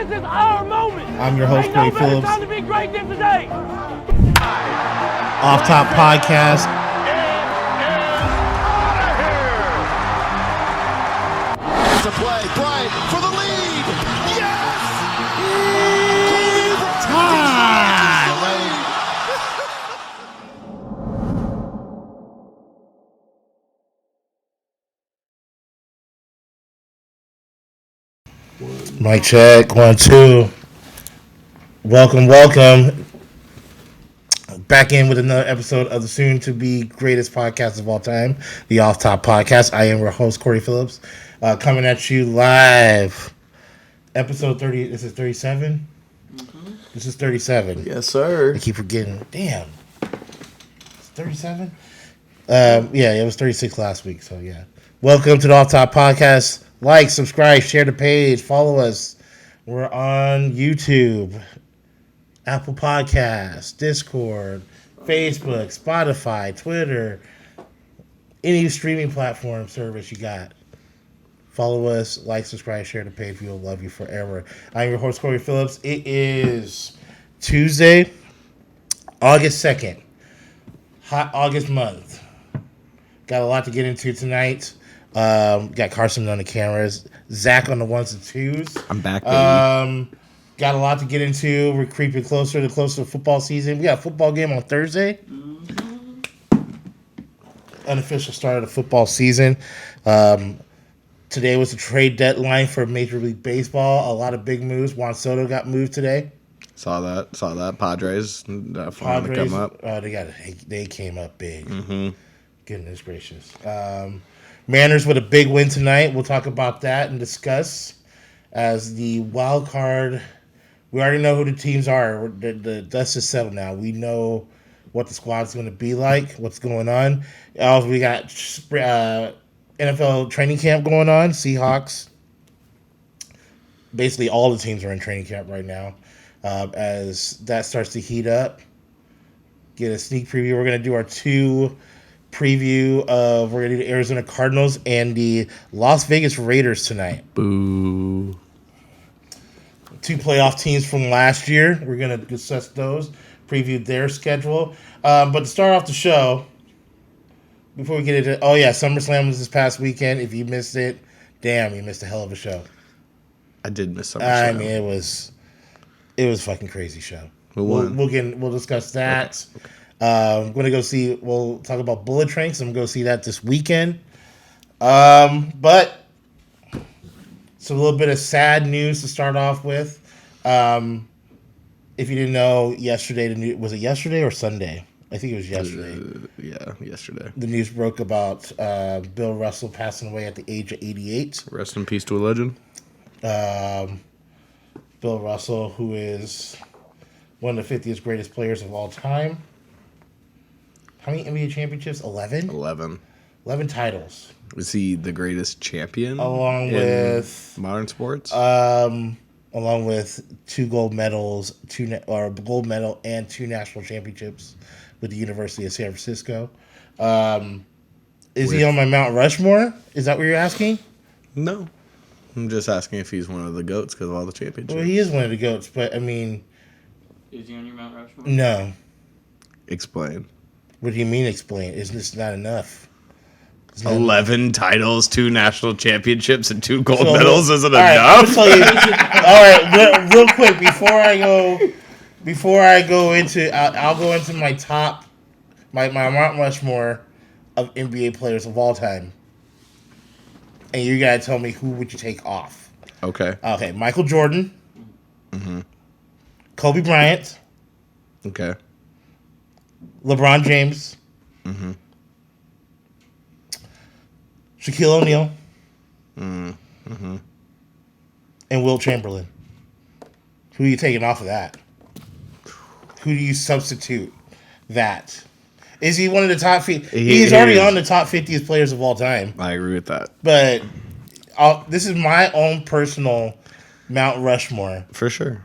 This is our moment. I'm your host, Cory Phillips. Time to be great than today. OFFTOP podcast. It's a play. Bryant for the lead. Yes! Time! Mic check, 1, 2. Welcome. Back in with another episode of the soon-to-be greatest podcast of all time, the OFFTOP podcast. I am your host, Cory Phillips, coming at you live. Episode 30, this is 37? Mm-hmm. This is 37. Yes, sir. I keep forgetting. Damn. It's 37? Yeah, it was 36 last week, so yeah. Welcome to the OFFTOP podcast. Like, subscribe, share the page, follow us. We're on YouTube, Apple Podcasts, Discord, Facebook, Spotify, Twitter, any streaming platform service you got. Follow us, like, subscribe, share the page. We will love you forever. I'm your host, Cory Phillips. It is Tuesday, August 2nd. Hot August month. Got a lot to get into tonight. Got Carson on the cameras, Zach on the ones and twos. I'm back, baby. Got a lot to get into. We're creeping closer to football season. We got a football game on Thursday. Mm-hmm. Unofficial start of the football season. Today was the trade deadline for Major League Baseball. A lot of big moves. Juan Soto got moved today. Saw that. Padres finally come up. Oh, they came up big. Mm-hmm. Goodness gracious. Mariners with a big win tonight. We'll talk about that and discuss as the wild card. We already know who the teams are. The dust is settled now. We know what the squad's going to be like, what's going on. Also, we got NFL training camp going on. Seahawks. Basically, all the teams are in training camp right now. As that starts to heat up, get a sneak preview. We're going to do our preview of we're going to do the Arizona Cardinals and the Las Vegas Raiders tonight. Boo. 2 playoff teams from last year. We're going to discuss those, preview their schedule. But to start off the show, before we get into SummerSlam was this past weekend. If you missed it, damn, you missed a hell of a show. I did miss SummerSlam. I mean, it was a fucking crazy show. Who won? We'll discuss that. Okay. We'll talk about Bullet Train, so I'm going to go see that this weekend. But it's a little bit of sad news to start off with. If you didn't know, yesterday, was it yesterday or Sunday? I think it was yesterday. Yesterday. The news broke about Bill Russell passing away at the age of 88. Rest in peace to a legend. Bill Russell, who is one of the 50th greatest players of all time. How many NBA championships? 11? 11 titles. Is he the greatest champion along with modern sports? Along with 2 gold medals, gold medal and 2 national championships with the University of San Francisco. Is he on my Mount Rushmore? Is that what you're asking? No. I'm just asking if he's one of the GOATs because of all the championships. Well, he is one of the GOATs, but I mean... Is he on your Mount Rushmore? No. Explain. What do you mean explain? Is this not enough? 11 titles, 2 national championships, and 2 gold medals isn't enough? I'll tell you. All right, real quick, I'll go into my top, my Mount Rushmore of NBA players of all time. And you gotta tell me who would you take off. Okay. Okay, Michael Jordan. Mm-hmm. Kobe Bryant. Okay. LeBron James. Mm-hmm. Shaquille O'Neal. Mm-hmm. And Wilt Chamberlain. Who are you taking off of that? Who do you substitute that? Is he one of the top 50? He's already on the top 50th players of all time. I agree with that. But this is my own personal Mount Rushmore. For sure.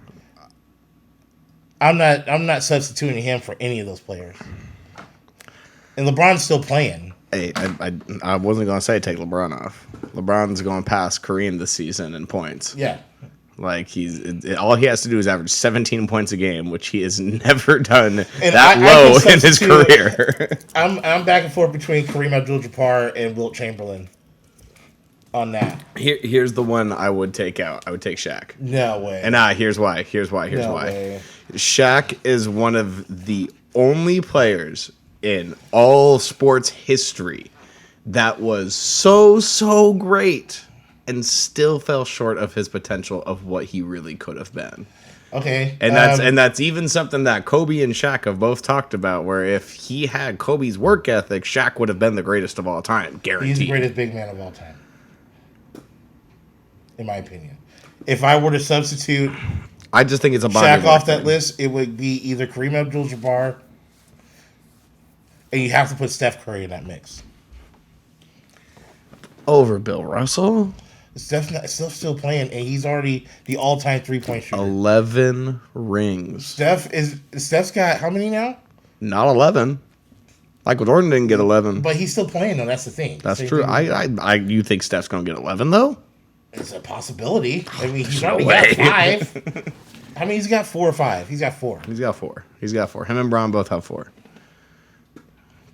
I'm not substituting him for any of those players. And LeBron's still playing. Hey, I wasn't going to say take LeBron off. LeBron's going past Kareem this season in points. Yeah. Like all he has to do is average 17 points a game, which he has never done And that I low can in his substitute- career. I'm back and forth between Kareem Abdul-Jabbar and Wilt Chamberlain on that. Here's the one I would take out. I would take Shaq. No way. And here's why. Here's why. No way. Shaq is one of the only players in all sports history that was so great and still fell short of his potential of what he really could have been. Okay. And that's even something that Kobe and Shaq have both talked about, where if he had Kobe's work ethic, Shaq would have been the greatest of all time, guaranteed. He's the greatest big man of all time, in my opinion. If I were to substitute I just think it's a Shaq off that list, it would be either Kareem Abdul-Jabbar, and you have to put Steph Curry in that mix. Over Bill Russell. Steph's still playing, and he's already the all-time three-point shooter. 11 rings. Steph's got how many now? Not 11. Michael Jordan didn't get 11. But he's still playing, though. That's the thing. That's Same true. thing. You think Steph's gonna get 11 though? It's a possibility. I mean, he's No already way. got 5. I mean, he's got 4 or 5. He's got 4. He's got 4. Him and Braun both have 4.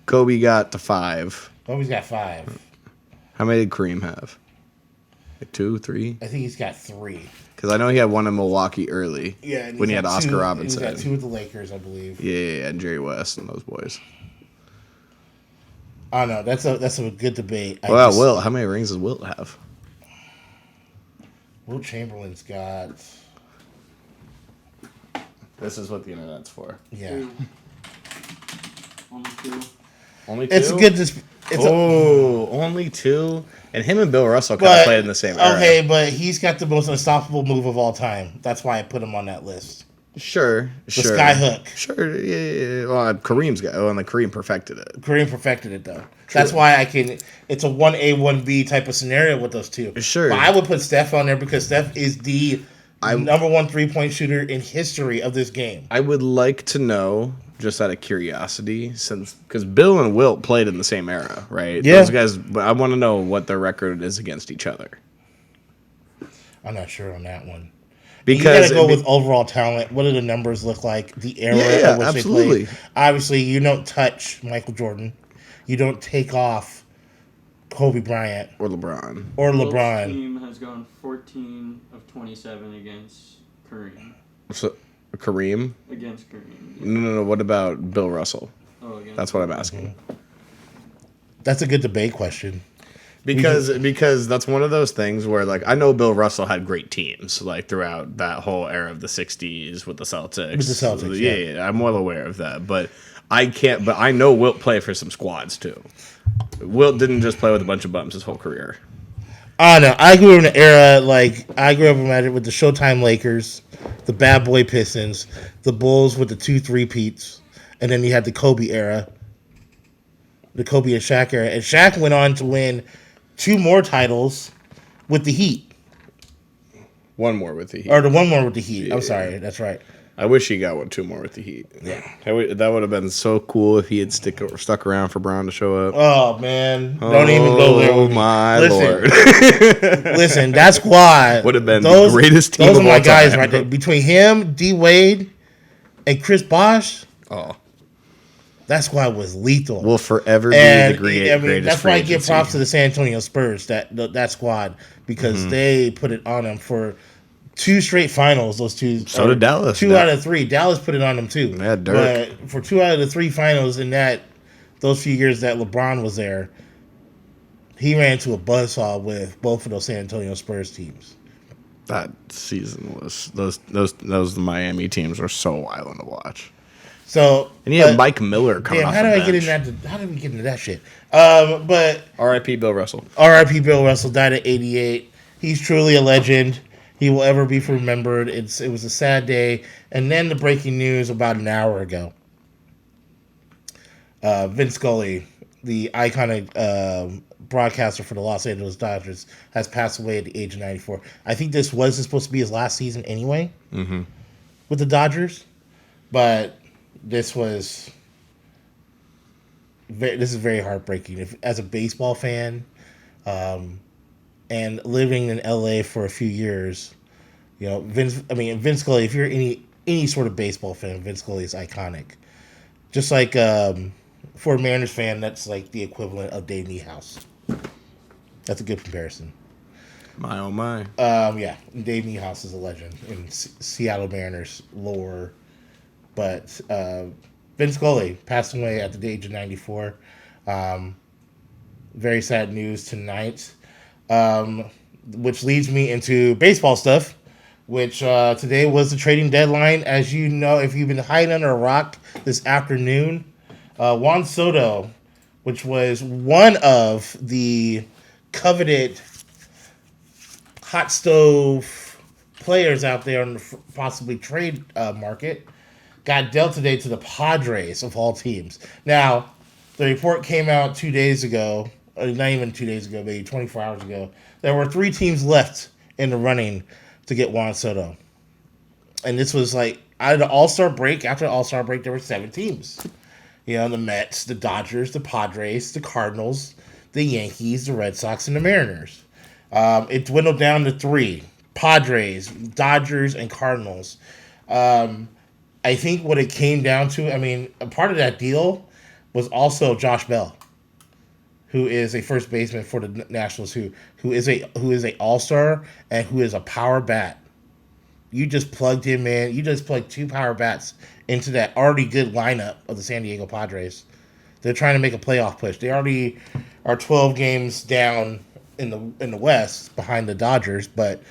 Kobe got to 5. Oh, he's got 5. How many did Kareem have? Like 2, 3? I think he's got 3. Because I know he had one in Milwaukee early. Yeah, and when he he's had got Oscar 2, Robinson. He's got 2 with the Lakers, I believe. Yeah, and Jerry West and those boys. I don't know. That's a good debate. Wilt, how many rings does Wilt have? Wilt Chamberlain's got. This is what the internet's for. Yeah. 2. Only 2. Only 2? It's a good. Only 2? And him and Bill Russell kind of played in the same era. Okay, but he's got the most unstoppable move of all time. That's why I put him on that list. Sure. The sky hook. Sure, yeah. Well, Kareem's got. Oh, and Kareem perfected it. Kareem perfected it, though. That's why I can. It's a 1A, 1B type of scenario with those two. Sure. But I would put Steph on there because Steph is the number 1 3-point shooter in history of this game. I would like to know, just out of curiosity, because Bill and Wilt played in the same era, right? Yeah. Those guys. But I want to know what their record is against each other. I'm not sure on that one. Because you gotta go with overall talent. What do the numbers look like? The era Yeah, of which absolutely. they played. Obviously, you don't touch Michael Jordan. You don't take off Kobe Bryant or LeBron. or Wilt's LeBron. team has gone 14 of 27 against Kareem. So, Kareem? Against Kareem. No. What about Bill Russell? Oh, against That's what I'm asking. That's a good debate question. Because that's one of those things where, like, I know Bill Russell had great teams, like, throughout that whole era of the 60s with the Celtics. With the Celtics, yeah. I'm well aware of that. But I know Wilt played for some squads, too. Wilt didn't just play with a bunch of bums his whole career. I don't know. I grew up in an era, like, I grew up with the Showtime Lakers, the Bad Boy Pistons, the Bulls with the 2 3-peats, and then you had the Kobe era, the Kobe and Shaq era. And Shaq went on to win 2 more titles with the Heat. One more with the Heat. Or the 1 more with the Heat. Yeah. I'm sorry. That's right. I wish he got 2 more with the Heat. Yeah. That would have been so cool if he had stuck around for Brown to show up. Oh, man. Don't even go there with me. My Lord. Lord. Listen, that squad Would have been the greatest team Those of are my all guys time. right there. Between him, D. Wade, and Chris Bosh, Oh. that squad was lethal. Will forever be And the greatest. that's why I give free props to agency. the San Antonio Spurs, that squad, because they put it on them for 2 straight finals. Those 2. So did Dallas. 2 out of 3. Dallas put it on them too. Yeah, Dirk. But for 2 out of the 3 finals in those few years that LeBron was there, he ran into a buzzsaw with both of those San Antonio Spurs teams. That season was those Miami teams were so wild to watch. So And you had Mike Miller coming damn, off how the did I get bench. in that? How did we get into that shit? But R.I.P. Bill Russell. R.I.P. Bill Russell died at 88. He's truly a legend. He will ever be remembered. It was a sad day. And then the breaking news about an hour ago. Vince Scully, the iconic broadcaster for the Los Angeles Dodgers, has passed away at the age of 94. I think this was supposed to be his last season anyway with the Dodgers. But this is very heartbreaking. As a baseball fan, and living in LA for a few years, You know, Vince Scully. If you're any sort of baseball fan, Vince Scully is iconic. Just like for a Mariners fan, that's like the equivalent of Dave Niehaus. That's a good comparison. My oh my. Yeah, Dave Niehaus is a legend in Seattle Mariners lore. But Vince Scully passed away at the age of 94. Very sad news tonight, which leads me into baseball stuff, which today was the trading deadline. As you know, if you've been hiding under a rock this afternoon, Juan Soto, which was one of the coveted hot stove players out there on the possibly trade market, got dealt today to the Padres of all teams. Now, the report came out 2 days ago, not even 2 days ago, maybe 24 hours ago. There were 3 teams left in the running to get Juan Soto. And this was like, after the All-Star break, there were 7 teams. You know, the Mets, the Dodgers, the Padres, the Cardinals, the Yankees, the Red Sox, and the Mariners. It dwindled down to 3. Padres, Dodgers, and Cardinals. I think what it came down to, a part of that deal was also Josh Bell, who is a first baseman for the Nationals, who is a all-star and who is a power bat. You just plugged him in. You just plugged 2 power bats into that already good lineup of the San Diego Padres. They're trying to make a playoff push. They already are 12 games down in the West behind the Dodgers, but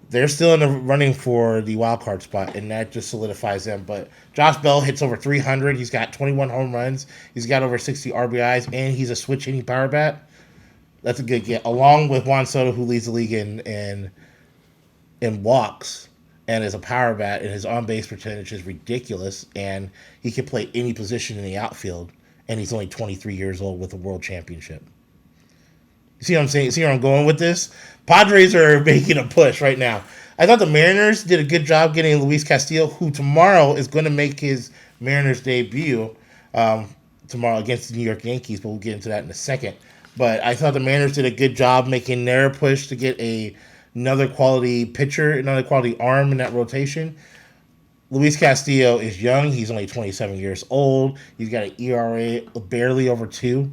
they're still in the running for the wild card spot, and that just solidifies them. But Josh Bell hits over 300. He's got 21 home runs. He's got over 60 RBIs, and he's a switch hitting power bat. That's a good get. Along with Juan Soto, who leads the league in walks and is a power bat, and his on-base percentage is ridiculous, and he can play any position in the outfield, and he's only 23 years old with a world championship. You see what I'm saying? See where I'm going with this? Padres are making a push right now. I thought the Mariners did a good job getting Luis Castillo, who tomorrow is going to make his Mariners debut tomorrow against the New York Yankees, but we'll get into that in a second. But I thought the Mariners did a good job making their push to get another quality pitcher, another quality arm in that rotation. Luis Castillo is young. He's only 27 years old. He's got an ERA barely over 2.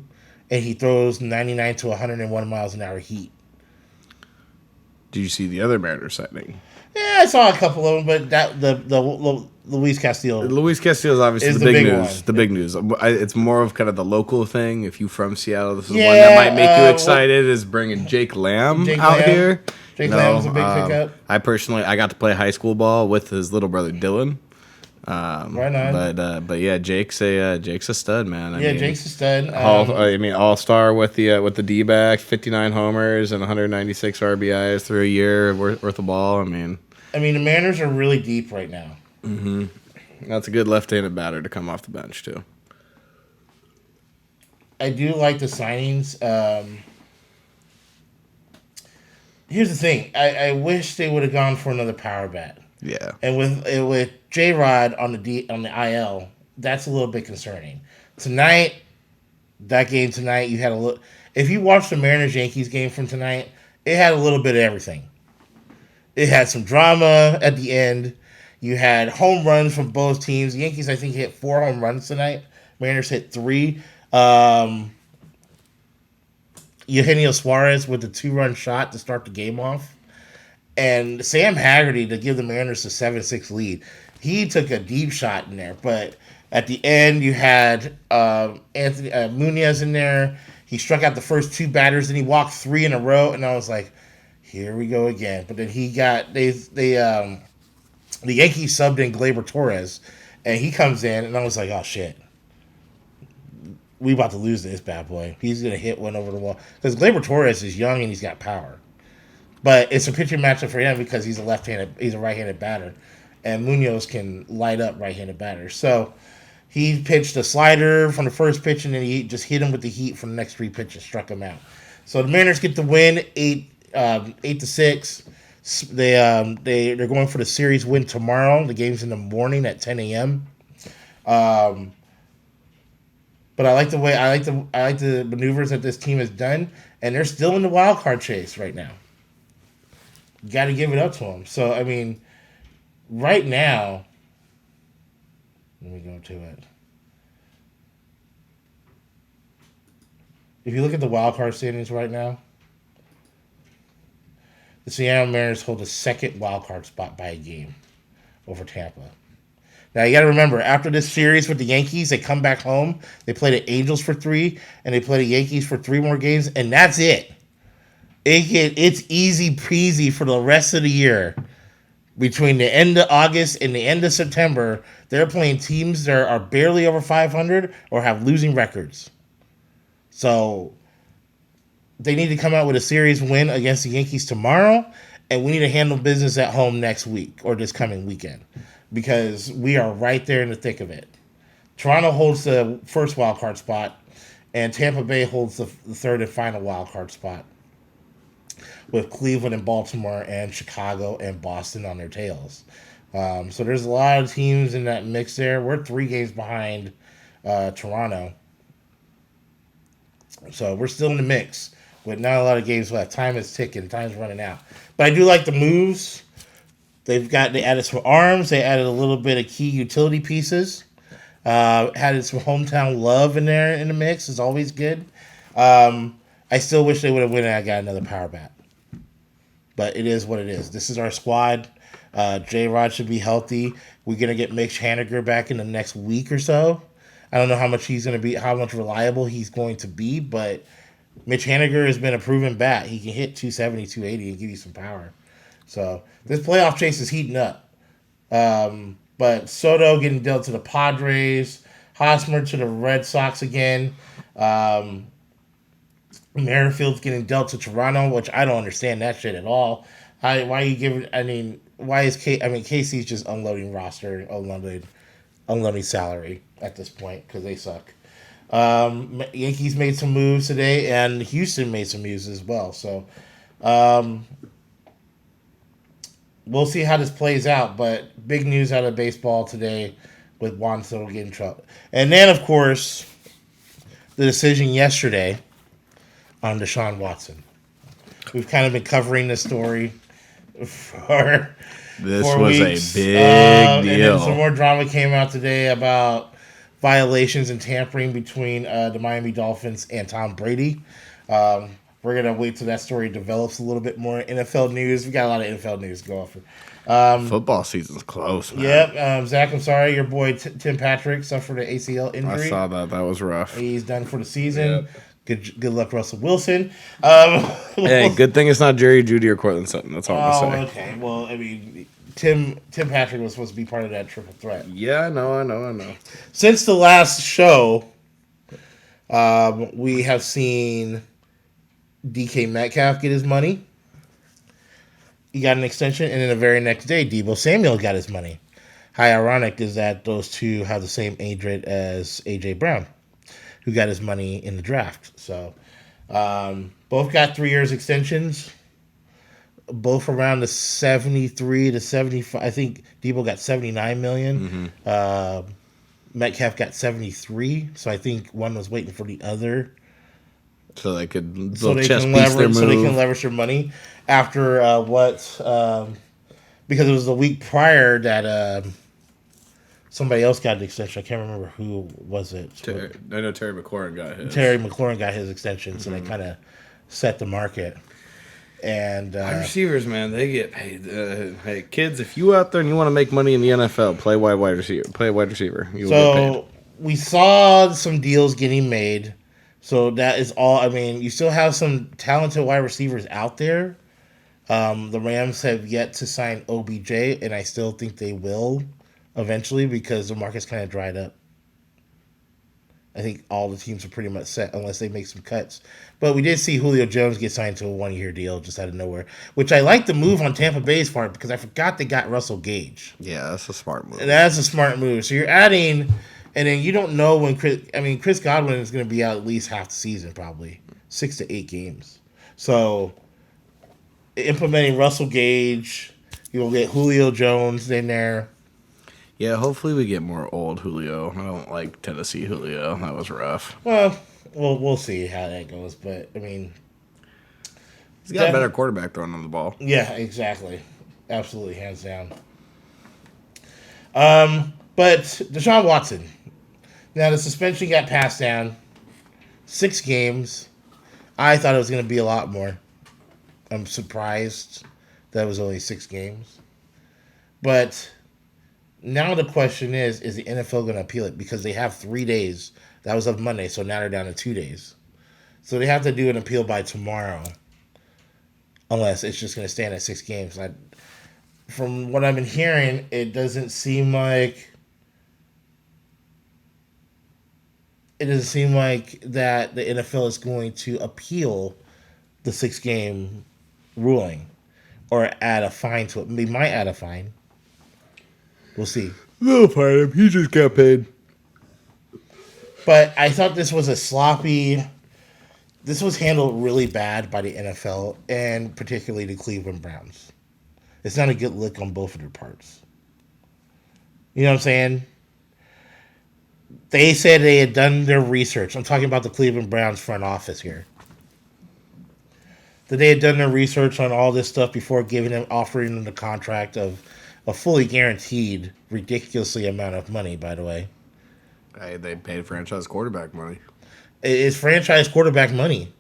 And he throws 99 to 101 miles an hour heat. Did you see the other Mariners signing? Yeah, I saw a couple of them, but the Luis Castillo. Luis Castillo is obviously is the the big big news. one. The big news. It's more of kind of the local thing. If you're from Seattle, this is one that might make you excited. Is bringing Jake Lamb out here. Jake Lamb is a big pickup. I got to play high school ball with his little brother Dylan. Right on. But yeah, Jake's a stud, man. Jake's a stud. All-star with the D-backs, 59 homers and 196 RBIs through a year worth of ball. The Mariners are really deep right now. Mm-hmm. That's a good left-handed batter to come off the bench too. I do like the signings. Here's the thing. I wish they would have gone for another power bat. Yeah. And with J-Rod on the IL, that's a little bit concerning. Tonight, you had a little. If you watched the Mariners-Yankees game from tonight, it had a little bit of everything. It had some drama at the end. You had home runs from both teams. The Yankees, I think, hit 4 home runs tonight. Mariners hit 3. Eugenio Suarez with the 2-run shot to start the game off. And Sam Haggerty to give the Mariners a 7-6 lead. He took a deep shot in there. But at the end, you had Anthony Munoz in there. He struck out the first 2 batters, and he walked 3 in a row. And I was like, here we go again. But then the Yankees subbed in Gleyber Torres. And he comes in, and I was like, oh, shit. We about to lose this bad boy. He's going to hit one over the wall. Because Gleyber Torres is young, and he's got power. But it's a pitching matchup for him because he's a right-handed batter. And Munoz can light up right-handed batters. So he pitched a slider from the first pitch, and then he just hit him with the heat from the next 3 pitches, struck him out. So the Mariners get the win, 8-6. They're going for the series win tomorrow. The game's in the morning at 10 a.m. But I like the maneuvers that this team has done, and they're still in the wild card chase right now. You got to give it up to him. So, I mean, right now, let me go to it. If you look at the wild card standings right now, the Seattle Mariners hold the second wild card spot by a game over Tampa. Now, you got to remember, after this series with the Yankees, they come back home. They play the Angels for 3, and they play the Yankees for 3 more games, and that's it. It's easy peasy for the rest of the year. Between the end of August and the end of September, they're playing teams that are barely over 500 or have losing records. So they need to come out with a series win against the Yankees tomorrow, and we need to handle business at home next week or this coming weekend because we are right there in the thick of it. Toronto holds the first wild card spot, and Tampa Bay holds the third and final wild card spot with Cleveland and Baltimore and Chicago and Boston on their tails. So there's a lot of teams in that mix there. We're 3 games behind Toronto. So we're still in the mix with not a lot of games left. Time is ticking. Time's running out. But I do like the moves. They added some arms. They added a little bit of key utility pieces. Added some hometown love in there in the mix. It's always good. I still wish they would have went and I got another power bat. But it is what it is. This is our squad. J-Rod should be healthy. We're going to get Mitch Haniger back in the next week or so. I don't know how much he's going to be, how much reliable he's going to be, but Mitch Haniger has been a proven bat. He can hit 270, 280 and give you some power. So this playoff chase is heating up. But Soto getting dealt to the Padres, Hosmer to the Red Sox again. Merrifield's getting dealt to Toronto, which I don't understand that shit at all. Why are you giving? I mean, why is Casey's just unloading roster, unloading salary at this point because they suck. Yankees made some moves today, and Houston made some moves as well. So we'll see how this plays out. But big news out of baseball today with Juan Soto getting trouble, and then of course the decision yesterday on Deshaun Watson. We've kind of been covering this story for this 4 was weeks. A big And then deal. some more drama came out today about violations and tampering between the Miami Dolphins and Tom Brady. We're going to wait till that story develops a little bit more. NFL news. We got a lot of NFL news to go off. Football season's close, man. Yep. Zach, I'm sorry. Your boy Tim Patrick suffered an ACL injury. I saw that. That was rough. He's done for the season. Yep. Good luck, Russell Wilson. Hey, good thing it's not Jerry Jeudy or Cortland Sutton. That's all I'm going to say. Okay. Well, I mean, Tim Patrick was supposed to be part of that triple threat. Yeah, I know. Since the last show, we have seen DK Metcalf get his money. He got an extension, and then the very next day, Deebo Samuel got his money. How ironic is that those two have the same age rate as A.J. Brown, who got his money in the draft. So both got 3 years extensions, both around the 73 to 75. I think Debo got 79 million. Metcalf got 73. So I think one was waiting for the other. So they could So chess piece their move. So they can leverage their money after because it was the week prior that somebody else got an extension. I can't remember who was it. I know Terry McLaurin got his. Terry McLaurin got his extension, so they kind of set the market. And wide receivers, man, they get paid. Hey, kids, if you out there and you want to make money in the NFL, play wide receiver. Play wide receiver. You will get paid. We saw some deals getting made. So that is all. I mean, you still have some talented wide receivers out there. The Rams have yet to sign OBJ, and I still think they will eventually because the market's kind of dried up. I think all the teams are pretty much set unless they make some cuts. But we did see Julio Jones get signed to a 1-year deal just out of nowhere, which I like the move on Tampa Bay's part because I forgot they got Russell Gage. Yeah, that's a smart move. And that's a smart move. So you're adding, and then you don't know when Chris Godwin is going to be out at least half the season, probably 6 to 8 games. So implementing Russell Gage, you'll get Julio Jones in there. Yeah, hopefully we get more old Julio. I don't like Tennessee Julio. That was rough. Well, we'll see how that goes. But, I mean, He's got a better quarterback throwing on the ball. Yeah, exactly. Absolutely, hands down. But Deshaun Watson. Now, the suspension got passed down. 6 games. I thought it was going to be a lot more. I'm surprised that it was only 6 games. But now the question is the NFL going to appeal it? Because they have 3 days. That was of Monday, so now they're down to 2 days. So they have to do an appeal by tomorrow. Unless it's just going to stand at 6 games. From what I've been hearing, it doesn't seem like that the NFL is going to appeal the 6-game ruling or add a fine to it. They might add a fine. We'll see. They'll fine him. He just got paid. But I thought this was this was handled really bad by the NFL and particularly the Cleveland Browns. It's not a good look on both of their parts. You know what I'm saying? They said they had done their research. I'm talking about the Cleveland Browns front office here. That they had done their research on all this stuff before offering them the contract of a fully guaranteed, ridiculously amount of money, by the way. Hey, they paid franchise quarterback money. It's franchise quarterback money.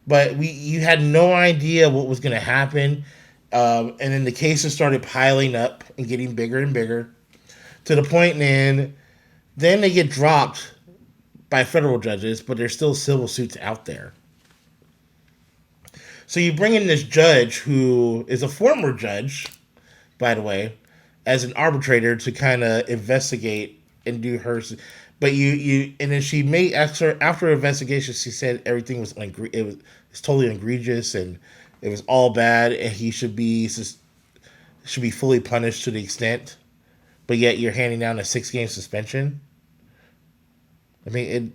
But you had no idea what was going to happen. And then the cases started piling up and getting bigger and bigger to the point then they get dropped by federal judges, but there's still civil suits out there. So you bring in this judge who is a former judge, by the way, as an arbitrator to kind of investigate and do her. But and then she made after investigation, she said everything was it's totally egregious and it was all bad and he should be fully punished to the extent. But yet you're handing down a 6-game suspension. I mean,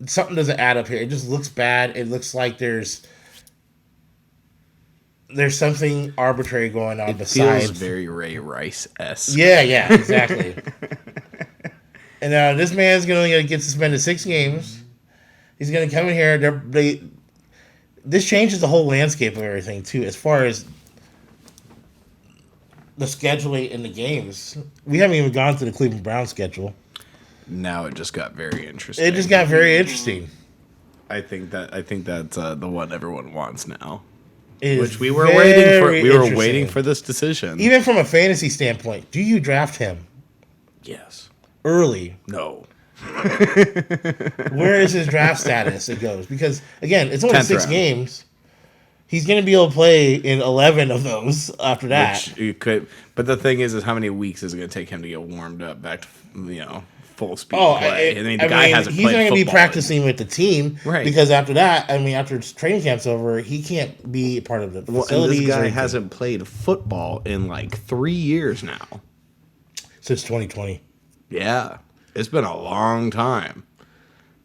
something doesn't add up here. It just looks bad. It looks like there's something arbitrary going on besides. Feels very Ray Rice-esque. Yeah, exactly. And now this man's going to get suspended 6 games. He's going to come in here. This changes the whole landscape of everything too, as far as the scheduling in the games. We haven't even gone to the Cleveland Browns schedule. Now it just got very interesting. It just got very interesting. I think that's the one everyone wants now. Which we were waiting for. We were waiting for this decision. Even from a fantasy standpoint, do you draft him? Yes. Early? No. Where is his draft status? It goes because again, it's only 6 round. games. He's going to be able to play in 11 of those after that. Which you could, but the thing is how many weeks is it going to take him to get warmed up back to full speed play? He's not going to be practicing with the team, right? Because after that, after training camp's over, he can't be part of the facilities. This guy hasn't played football in like 3 years now. Since 2020. Yeah, it's been a long time.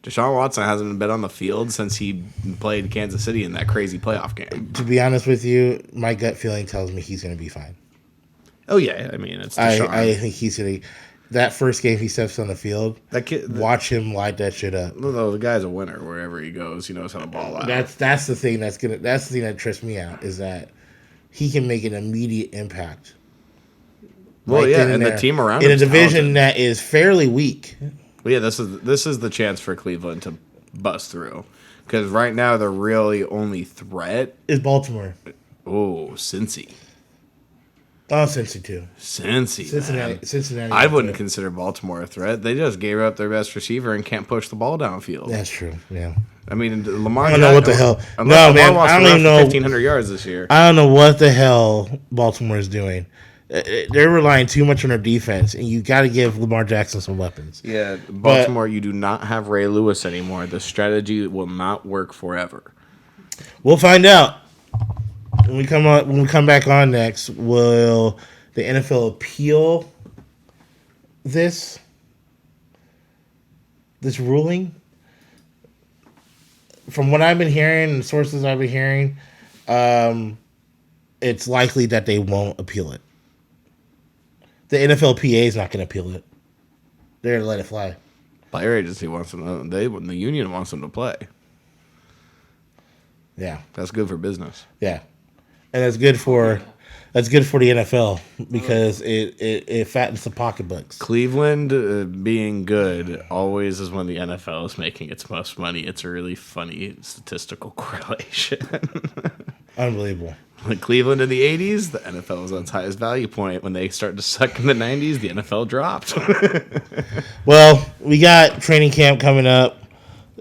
Deshaun Watson hasn't been on the field since he played Kansas City in that crazy playoff game. To be honest with you, my gut feeling tells me he's going to be fine. Oh, yeah. I mean, it's Deshaun. I think he's going to... That first game he steps on the field, watch him light that shit up. No, the guy's a winner wherever he goes. He knows how to ball out. That's the thing that's the thing that trips me out is that he can make an immediate impact. Well, yeah, and the team around him in a division that is fairly weak. Well, yeah, this is the chance for Cleveland to bust through because right now the really only threat is Baltimore. Oh, Cincy. Oh, Cincy too. Cincinnati. I wouldn't consider Baltimore a threat. They just gave up their best receiver and can't push the ball downfield. That's true. Yeah. I mean, Lamar. I don't know what the hell. No, man. I don't even know. 1,500 yards this year. I don't know what the hell Baltimore is doing. They're relying too much on their defense, and you got to give Lamar Jackson some weapons. Yeah, Baltimore. You do not have Ray Lewis anymore. The strategy will not work forever. We'll find out. When we come back on next, will the NFL appeal this ruling? From what I've been hearing and sources I've been hearing, it's likely that they won't appeal it. The NFLPA is not going to appeal it. They're going to let it fly. Player agency wants them. The union wants them to play. Yeah. That's good for business. Yeah. And that's good for the NFL because it fattens the pocketbooks. Cleveland being good always is when the NFL is making its most money. It's a really funny statistical correlation. Unbelievable. Like Cleveland in the 80s, the NFL was on its highest value point. When they started to suck in the 90s, the NFL dropped. Well, we got training camp coming up.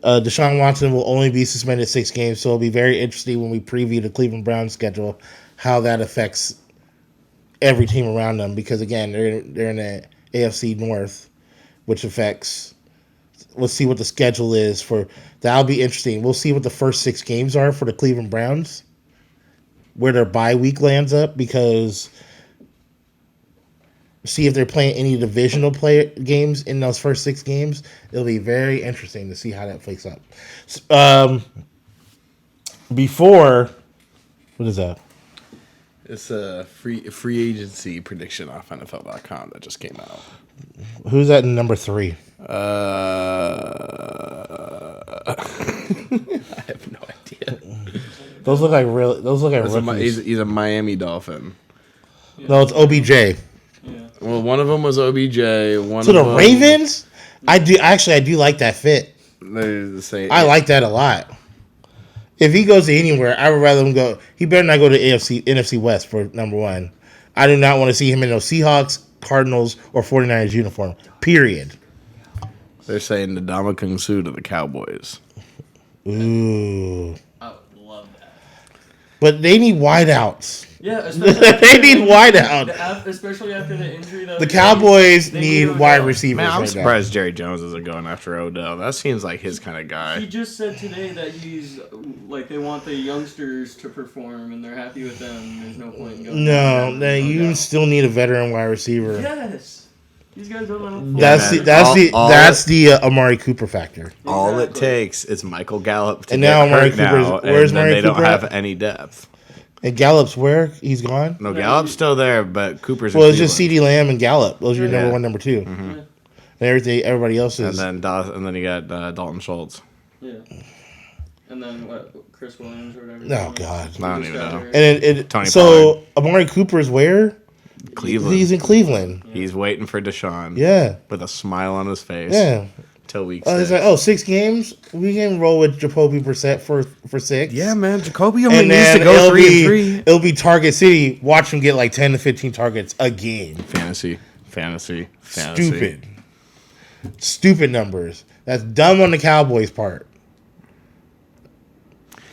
Deshaun Watson will only be suspended 6 games, so it'll be very interesting when we preview the Cleveland Browns schedule, how that affects every team around them. Because again, they're in the AFC North, which affects. Let's see what the schedule is for. That'll be interesting. We'll see what the first 6 games are for the Cleveland Browns, where their bye week lands up, because see if they're playing any divisional games in those first 6 games. It'll be very interesting to see how that plays up. Before, what is that? It's a free agency prediction off NFL.com that just came out. Who's at number 3? I have no idea. Those look like rookies. He's a Miami Dolphin. No, it's OBJ. Yeah. Well, one of them was OBJ. So the Ravens, I do like that fit. I like that a lot. If he goes to anywhere, I would rather him go. He better not go to NFC West for number 1. I do not want to see him in no Seahawks, Cardinals, or 49ers uniform. Period. They're saying the Ndamukong Suh to the Cowboys. Ooh. I would love that. But they need wideouts. Yeah, especially they need wideouts. Especially after the injury, though. The Cowboys need wide receivers. Man, I'm right surprised Jerry Jones isn't going after Odell. That seems like his kind of guy. He just said today that he's like they want the youngsters to perform and they're happy with them. There's no point in going. No, you still need a veteran wide receiver. Yes, these guys don't know. That's the Amari Cooper factor. All it takes is Michael Gallup to And get now Amari hurt now, Cooper's- where's and then Amari they Cooper don't have at? any depth. And Gallup's where? He's gone? No, Gallup's still there, but Cooper's in Well, it's just Cleveland. CeeDee Lamb and Gallup. Those are your number Yeah. 1, number 2. Mm-hmm. Yeah. And everybody else is. And then you got Dalton Schultz. Yeah. And then what? Chris Williams or whatever. Oh, God. I don't even know. And Tony so Amari Cooper's where? Cleveland. He's in Cleveland. He's waiting for Deshaun. Yeah. With a smile on his face. Yeah. Till week He's 6. like, 6 games? We can roll with Jacoby Brissett for 6. Yeah, man. Jacoby only And needs then to go 3-3. It'll be Target City. Watch him get like 10 to 15 targets a game. Fantasy. Stupid numbers. That's dumb on the Cowboys' part.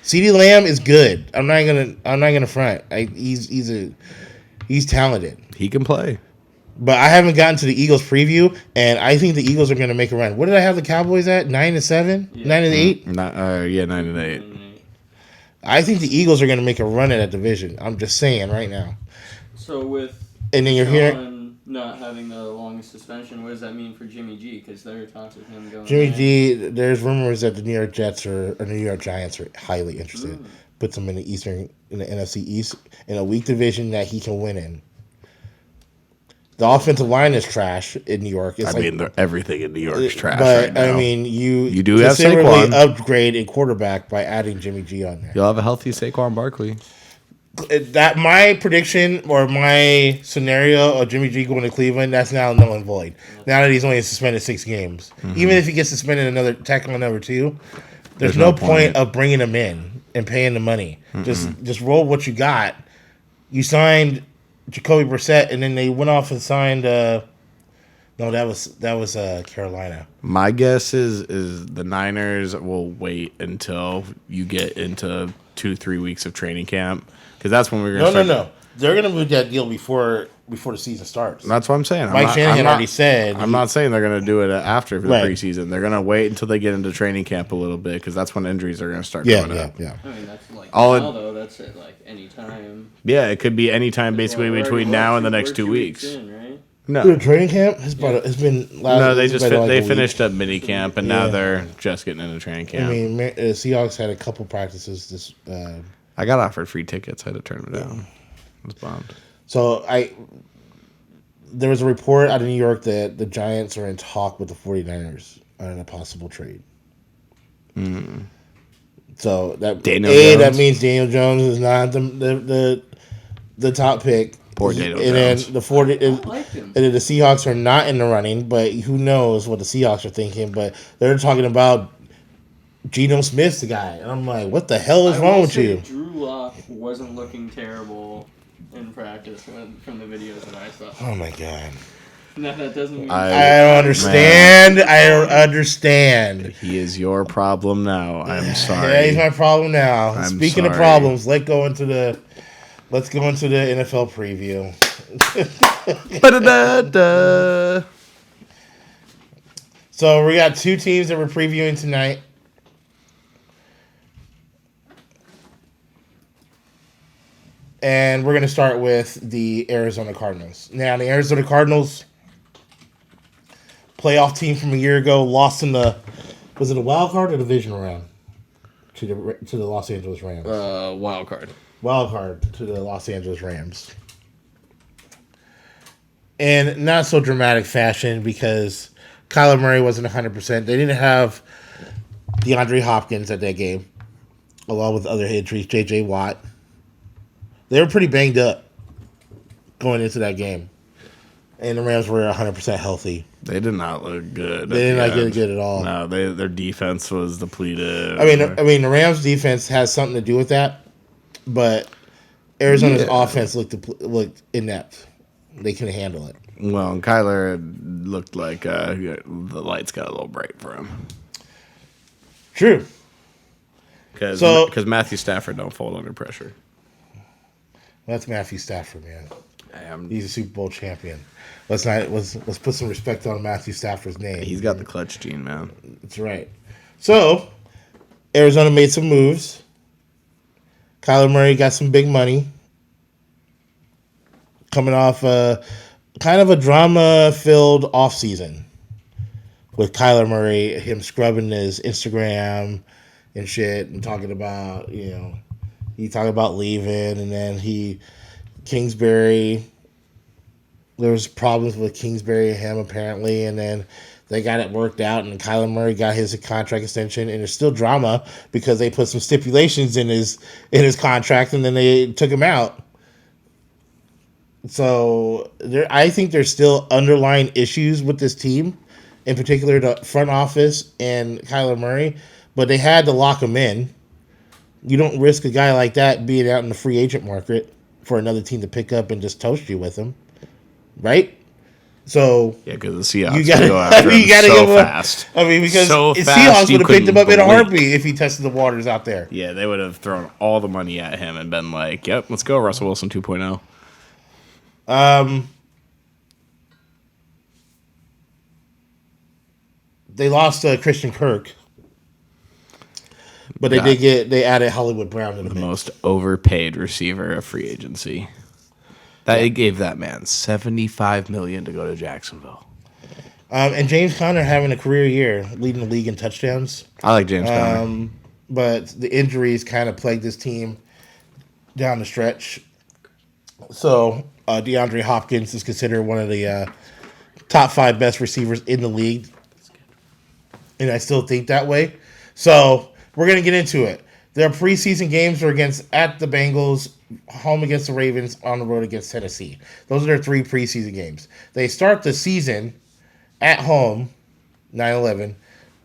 CeeDee Lamb is good. I'm not gonna front. He's talented. He can play. But I haven't gotten to the Eagles preview, and I think the Eagles are going to make a run. What did I have the Cowboys at? 9-7, 9-8. 9-8. I think the Eagles are going to make a run at that division. I'm just saying right now. So with And then you're Deshaun hearing not having the longest suspension, what does that mean for Jimmy G? Because there are talks of him going. Jimmy in. G. There's rumors that the New York Jets or New York Giants are highly interested. Puts him in the NFC East in a weak division that he can win in. The offensive line is trash in New York. Everything in New York is trash but, right now. I mean, you do have considerably Saquon. upgrade a quarterback by adding Jimmy G on there. You'll have a healthy Saquon Barkley. That my prediction or my scenario of Jimmy G going to Cleveland, that's now null and void. Now that he's only suspended 6 games, even if he gets suspended another tackle number 2, there's no point of bringing him in and paying the money. Just roll what you got. You signed Jacoby Brissett, and then they went off and signed. No, that was Carolina. My guess is the Niners will wait until you get into 2-3 weeks of training camp, because that's when we're going to No. They're going to move that deal before the season starts. That's what I'm saying. Mike Shanahan already said. I'm not saying they're going to do it after the Right. preseason. They're going to wait until they get into training camp a little bit, because that's when injuries are going to start Yeah. coming up. I mean, that's like All now, though. That's at like any time. Yeah, it could be any time basically Well, between now and the next 2 weeks. In, right? No. The training camp has been. No, they just been like they a week. finished up mini camp, and now Yeah. they're just getting into training camp. I mean, Seahawks had a couple practices this. I got offered free tickets. I had to turn them down. I was bummed. So there was a report out of New York that the Giants are in talk with the 49ers on a possible trade. So that Jones. means Daniel Jones is not the top pick. Poor Daniel and Jones. Then the liked him. and then the Seahawks are not in the running, but who knows what the Seahawks are thinking? But they're talking about Geno Smith's the guy, and I'm like, what the hell is wrong with you? Drew Lock wasn't looking terrible in practice from the videos that I saw. Oh my god. No, that doesn't mean I don't understand. Man. I don't understand. He is your problem now. I'm sorry. Yeah, he's my problem now. I'm Speaking of sorry. problems, let's go into the NFL preview. Ba-da-da-da. So we got two teams that we're previewing tonight. And we're going to start with the Arizona Cardinals. Now, the Arizona Cardinals, playoff team from a year ago, lost in was it a wild card or divisional round to the Los Angeles Rams? Wild card. Wild card to the Los Angeles Rams. In not so dramatic fashion because Kyler Murray wasn't 100%. They didn't have DeAndre Hopkins at that game, along with other injuries, J.J. Watt. They were pretty banged up going into that game. And the Rams were 100% healthy. They did not look good. They did not look good at all. No, their defense was depleted. I mean, the Rams' defense has something to do with that, but Arizona's offense looked inept. They couldn't handle it. Well, and Kyler looked like the lights got a little bright for him. True. Because Matthew Stafford don't fold under pressure. That's Matthew Stafford, man. Damn. He's a Super Bowl champion. Let's put some respect on Matthew Stafford's name. He's got the clutch gene, man. That's right. So, Arizona made some moves. Kyler Murray got some big money. Coming off kind of a drama-filled offseason with Kyler Murray, him scrubbing his Instagram and shit and talking about, he talked about leaving, and then Kingsbury, there was problems with Kingsbury and him apparently, and then they got it worked out, and Kyler Murray got his contract extension, and there's still drama because they put some stipulations in his contract, and then they took him out. So I think there's still underlying issues with this team, in particular the front office and Kyler Murray, but they had to lock him in. You don't risk a guy like that being out in the free agent market for another team to pick up and just toast you with him, right? So yeah, because the Seahawks go after him so fast. I mean, because so Seahawks would have picked him up in a heartbeat if he tested the waters out there. Yeah, they would have thrown all the money at him and been like, "Yep, let's go, Russell Wilson 2.0." They lost Christian Kirk. But they added Hollywood Brown in the mix. Most overpaid receiver of free agency. It gave that man $75 million to go to Jacksonville. And James Conner having a career year, leading the league in touchdowns. I like James Conner. But the injuries kind of plagued this team down the stretch. So DeAndre Hopkins is considered one of the top 5 best receivers in the league. And I still think that way. So we're going to get into it. Their preseason games are at the Bengals, home against the Ravens, on the road against Tennessee. Those are their 3 preseason games. They start the season at home, 9-11,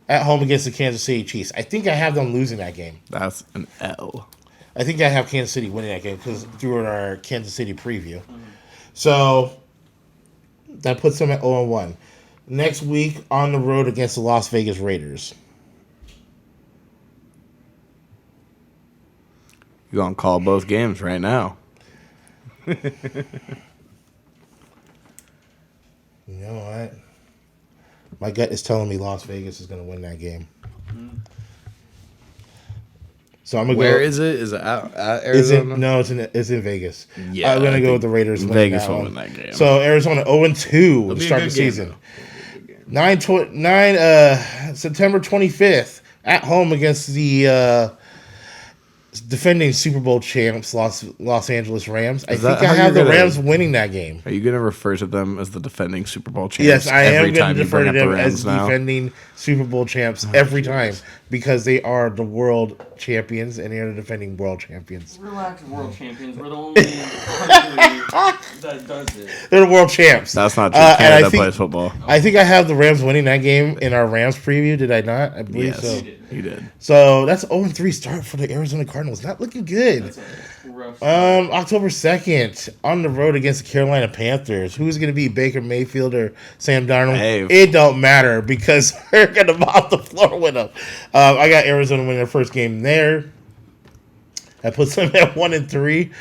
at home against the Kansas City Chiefs. I think I have them losing that game. That's an L. I think I have Kansas City winning that game because through our Kansas City preview. So that puts them at 0-1. Next week on the road against the Las Vegas Raiders. You're going to call both games right now. You know what? My gut is telling me Las Vegas is going to win that game. So I'm going to go. Where is it? Is it at Arizona? It's in Vegas. Yeah, I'm going to go with the Raiders. Vegas will win that game. So Arizona 0-2 to start the season. 9 September 25th at home against the defending Super Bowl champs, Los Angeles Rams. I Is think that I how have the you're gonna- Rams winning that game. Are you going to refer to them as the defending Super Bowl champs? Yes, I am every going time to you defer bring to up the them Rams as now? defending Super Bowl champs every time because they are the world champions and they are the defending world champions. Relax, world champions. We're the only country that does it. They're the world champs. That's not true. And I Canada think- plays football. I think I have the Rams winning that game in our Rams preview. Did I not? I believe Yes, so. you did. So that's 0-3 start for the Arizona Cardinals. Not looking good. That's a rough. October 2nd, on the road against the Carolina Panthers. Who's going to be Baker Mayfield or Sam Darnold? Hey. It don't matter because we're going to mop the floor with them. I got Arizona winning their first game there. That puts them at 1-3.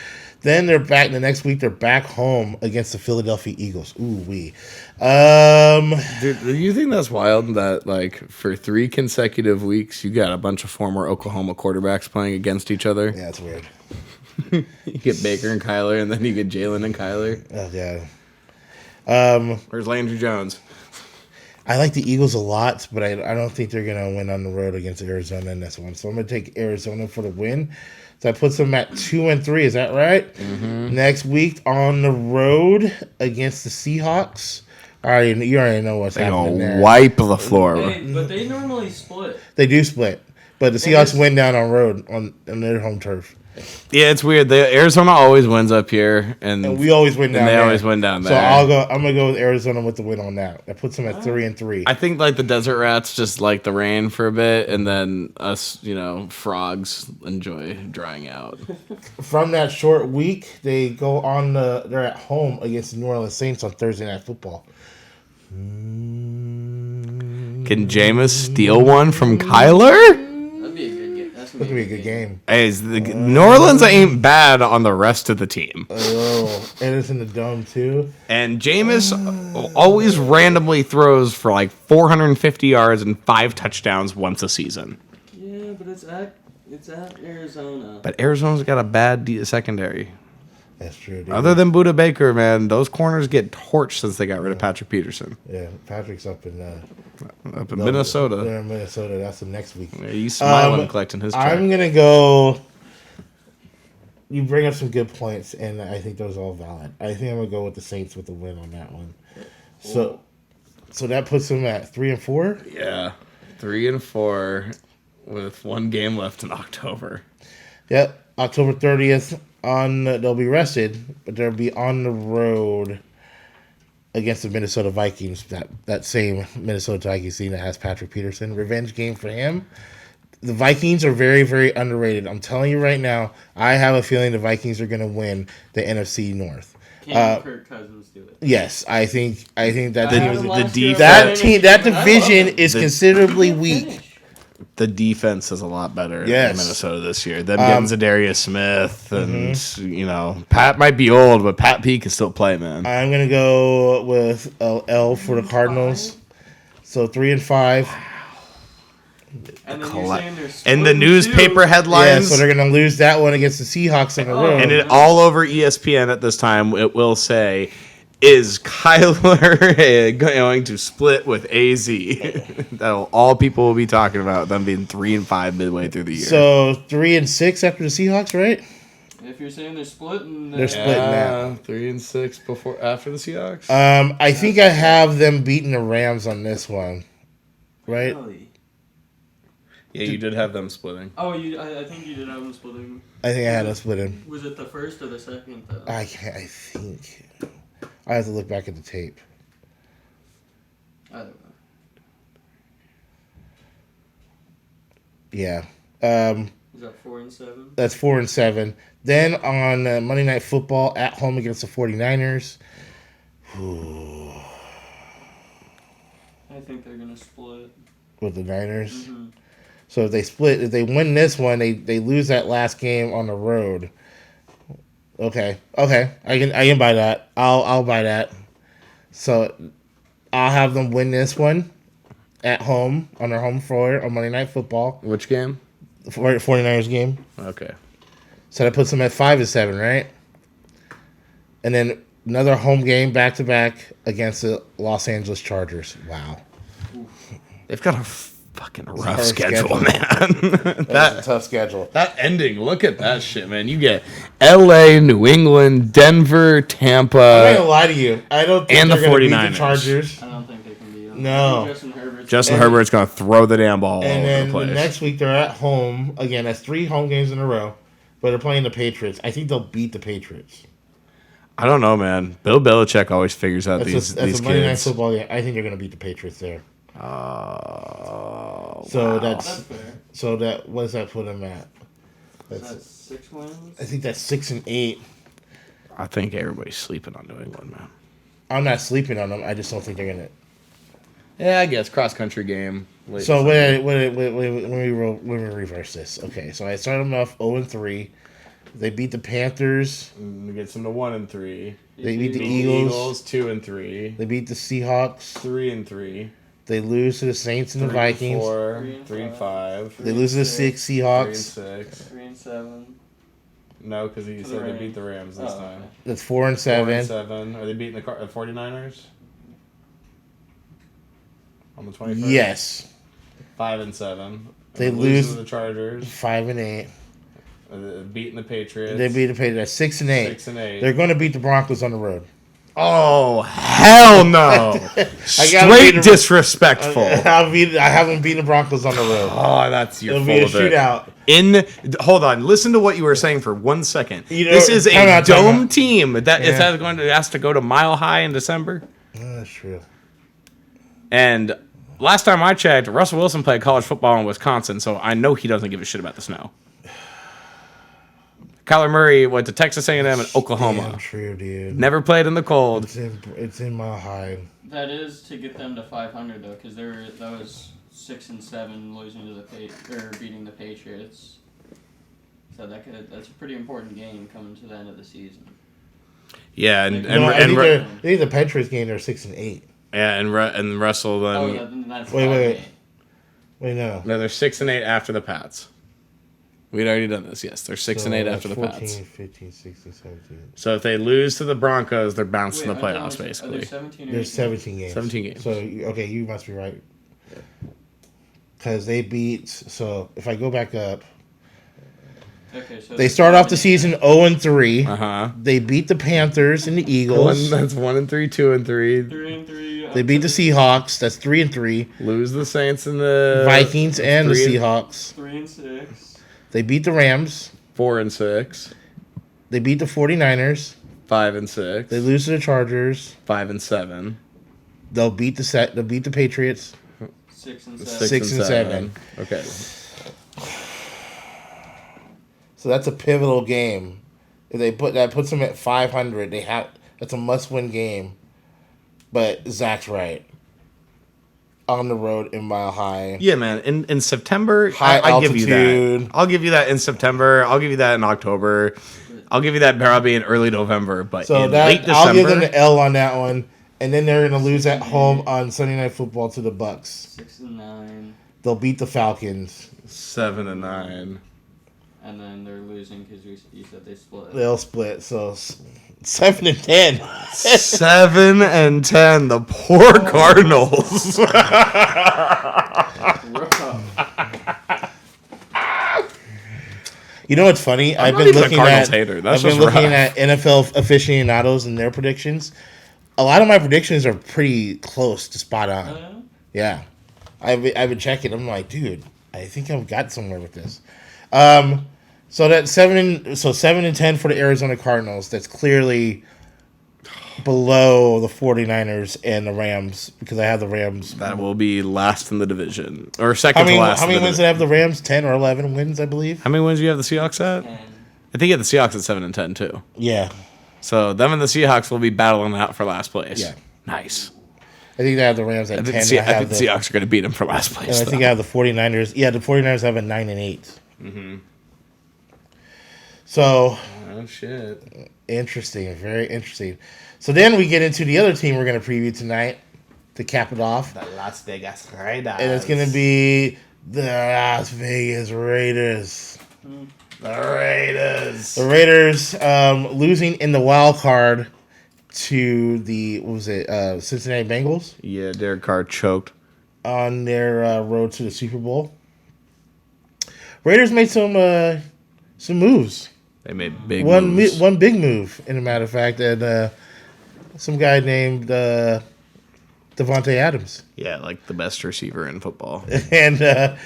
Then they're back the next week. They're back home against the Philadelphia Eagles. Ooh wee. Dude, do you think that's wild that, like, for 3 consecutive weeks, you got a bunch of former Oklahoma quarterbacks playing against each other? Yeah, that's weird. You get Baker and Kyler, and then you get Jalen and Kyler. Oh yeah. Where's Landry Jones? I like the Eagles a lot, but I don't think they're going to win on the road against Arizona in this one. So I'm going to take Arizona for the win. So that puts them at 2-3. Is that right? Mm-hmm. Next week on the road against the Seahawks. You already know what's They're happening going to there. wipe the floor. But they normally split. They do split, but the Seahawks win down on road on their home turf. Yeah, it's weird. Arizona always wins up here, and We always win down and they there. always win down there. So I'm gonna go with Arizona with the win on that. That puts them at 3-3. I think like the desert rats just like the rain for a bit, and then us, frogs enjoy drying out. From that short week, they go on they're at home against the New Orleans Saints on Thursday Night Football. Can Jameis steal one from Kyler? That'd be a good game. That's That could be a good game. Hey, New Orleans ain't bad on the rest of the team. Oh, and it's in the dome too. And Jameis always randomly throws for like 450 yards and 5 touchdowns once a season. Yeah, but it's at Arizona. But Arizona's got a bad secondary. That's true. Dude. Other than Buda Baker, man, those corners get torched since they got rid of Patrick Peterson. Yeah, Patrick's up in Minnesota. They're in Minnesota. That's the next week. Yeah, he's smiling collecting his check. I'm gonna go. You bring up some good points, and I think those are all valid. I think I'm gonna go with the Saints with the win on that one. So that puts them at 3-4. Yeah, 3-4 with 1 game left in October. Yep, October 30th. They'll be rested, but they'll be on the road against the Minnesota Vikings. That same Minnesota Vikings team that has Patrick Peterson. Revenge game for him. The Vikings are very, very underrated. I'm telling you right now, I have a feeling the Vikings are going to win the NFC North. Can Kirk Cousins do it? Yes, I think that The division is considerably weak. The defense is a lot better in Yes. Minnesota this year. Them getting Zadarius Smith and, Pat might be old, but Pat P can still play, man. I'm going to go with L for the Cardinals. So 3-5. And then you're saying they're And the splitting newspaper too. headlines. Yeah, so they're going to lose that one against the Seahawks on the road. And it all over ESPN at this time, it will say, is Kyler going to split with AZ? That'll all people will be talking about, them being 3-5 midway through the year. So 3-6 after the Seahawks, right? If you're saying they're splitting, then They're splitting now. 3-6 after the Seahawks. I think I have them beating the Rams on this one, right? Really? Yeah, you did have them splitting. Oh, I think you did have them splitting. I think I had them splitting. Was it the first or the second, though? I think. I have to look back at the tape. I don't know. Yeah. Is that 4-7? That's 4-7. Then on Monday Night Football at home against the 49ers. I think they're going to split. With the Niners. Mm-hmm. So if they win this one, they lose that last game on the road. Okay. I can buy that. I'll buy that. So I'll have them win this one at home on their home floor on Monday Night Football. Which game? The 49ers game. Okay. So that puts them at 5-7, right? And then another home game back to back against the Los Angeles Chargers. Wow. They've got a Fucking rough hard schedule, schedule. man. That's a tough schedule. That ending, look at that shit, man. You get L.A., New England, Denver, I'm not Tampa. gonna lie to you. I don't think And the they're gonna beat 49ers. the Chargers. I don't think they can beat them. No. Justin Herbert's going to throw the damn ball all And over then the the place. next week they're at home again. That's 3 home games in a row, but they're playing the Patriots. I think they'll beat the Patriots. I don't know, man. Bill Belichick always figures out That's these a Monday Night kids. Football game. I think they're gonna beat the Patriots there. Oh, So wow. that's fair. so that what does that put them at? Is That's that 6 wins? I think that's 6 and 8. I think everybody's sleeping on New England, man. I'm not sleeping on them. I just don't think they're gonna. Yeah, I guess cross country game. So when we reverse this, okay. So I started them off 0-3. They beat the Panthers. Gets them to 1-3. They beat the Beat Eagles. 2-3. They beat the Seahawks. 3-3. They lose to the Saints and the Vikings. 3-5. They lose to the Seahawks. 3-6. 3-7. No, because he For the said they Rams. beat the Rams this Oh, time. okay. That's 4-7. 4-7. Are they beating the 49ers? On the 21st? Yes. 5-7. They Losing lose to the Chargers. 5-8. Beating the Patriots. They beat the Patriots 6-8. 6-8. They're going to beat the Broncos on the road. Oh, hell no. Straight disrespectful. I haven't beaten the Broncos on the road. Oh, that's your It'll full be a of it. shootout. Hold on, listen to what you were saying for 1 second. You know, This is time a out. dome team that is Yeah. going to has to go to Mile High in December. Oh, that's true. And last time I checked, Russell Wilson played college football in Wisconsin, so I know he doesn't give a shit about the snow. Kyler Murray went to Texas A&M and Oklahoma. Damn true, dude. Never played in the cold. It's in my high. That is to get them to 500 though, because that was 6-7 losing to beating the Patriots. So that's a pretty important game coming to the end of the season. Yeah, and I think the Patriots game they're 6-8. yeah, and Russell then. Oh, then that's Wait. 5-8. Wait, no. No, they're 6-8 after the Pats. We'd already done this. Yes, they're 6-8 after the 14, Pats. 15, 16, 17. So if they lose to the Broncos, they're bounced in the Wait, I playoffs, thought it was- basically. There's 17 or There's 18? 17 games. 17 games. So, okay, you must be right. Because they beat... So, if I go back up... Okay, so They start off the season 0-3. Uh-huh. They beat the Panthers and the Eagles. That's 1-3, 2-3. 3-3. They beat the Seahawks. That's 3-3. Lose the Saints and the Vikings and the 3 Seahawks. 3-6. They beat the Rams. 4-6. They beat the 49ers. 5-6. They lose to the Chargers. 5-7. They'll beat the Patriots. 6-7. 6-7. Okay. So that's a pivotal game. If that puts them at 500. That's a must-win game. But Zach's right. On the road in Mile High. Yeah, man. In September, High I give you altitude. that. I'll give you that in September. I'll give you that in October. I'll give you that probably in early November. But So in late December, I'll give them the L on that one. And then they're going to lose at home on Sunday Night Football to the Bucks. 6-9. They'll beat the Falcons. 7-9. And then they're losing because you said they split. They'll split. So 7-10. 7-10. The poor Cardinals. You know what's funny? I'm not even a Cardinals hater. That's I've been just looking rough. at NFL aficionados and their predictions. A lot of my predictions are pretty close to spot on. Yeah, I've been checking. I'm like, dude, I think I've got somewhere with this. So that's 7-10 for the Arizona Cardinals. That's clearly below the 49ers and the Rams because I have the Rams. That will be last in the division. Or second to last. How many wins did I have the Rams? 10 or 11 wins, I believe. How many wins do you have the Seahawks at? 10. I think you have the Seahawks at 7-10 too. Yeah. So them and the Seahawks will be battling out for last place. Yeah. Nice. I think I have the Rams at I 10. think, I think the Seahawks are going to beat them for last place. And I think I have the 49ers. Yeah, the 49ers have a 9-8. Mm-hmm. So, Oh, shit. interesting. Very interesting. So then we get into the other team we're going to preview tonight to cap it off. The Las Vegas Raiders. And it's going to be the Las Vegas Raiders. The Raiders. The Raiders losing in the wild card to the, Cincinnati Bengals. Yeah, Derek Carr choked. on their road to the Super Bowl. Raiders made some moves. They made big One moves. one big move, in a matter of fact, and some guy named Davante Adams. Yeah, like the best receiver in football. And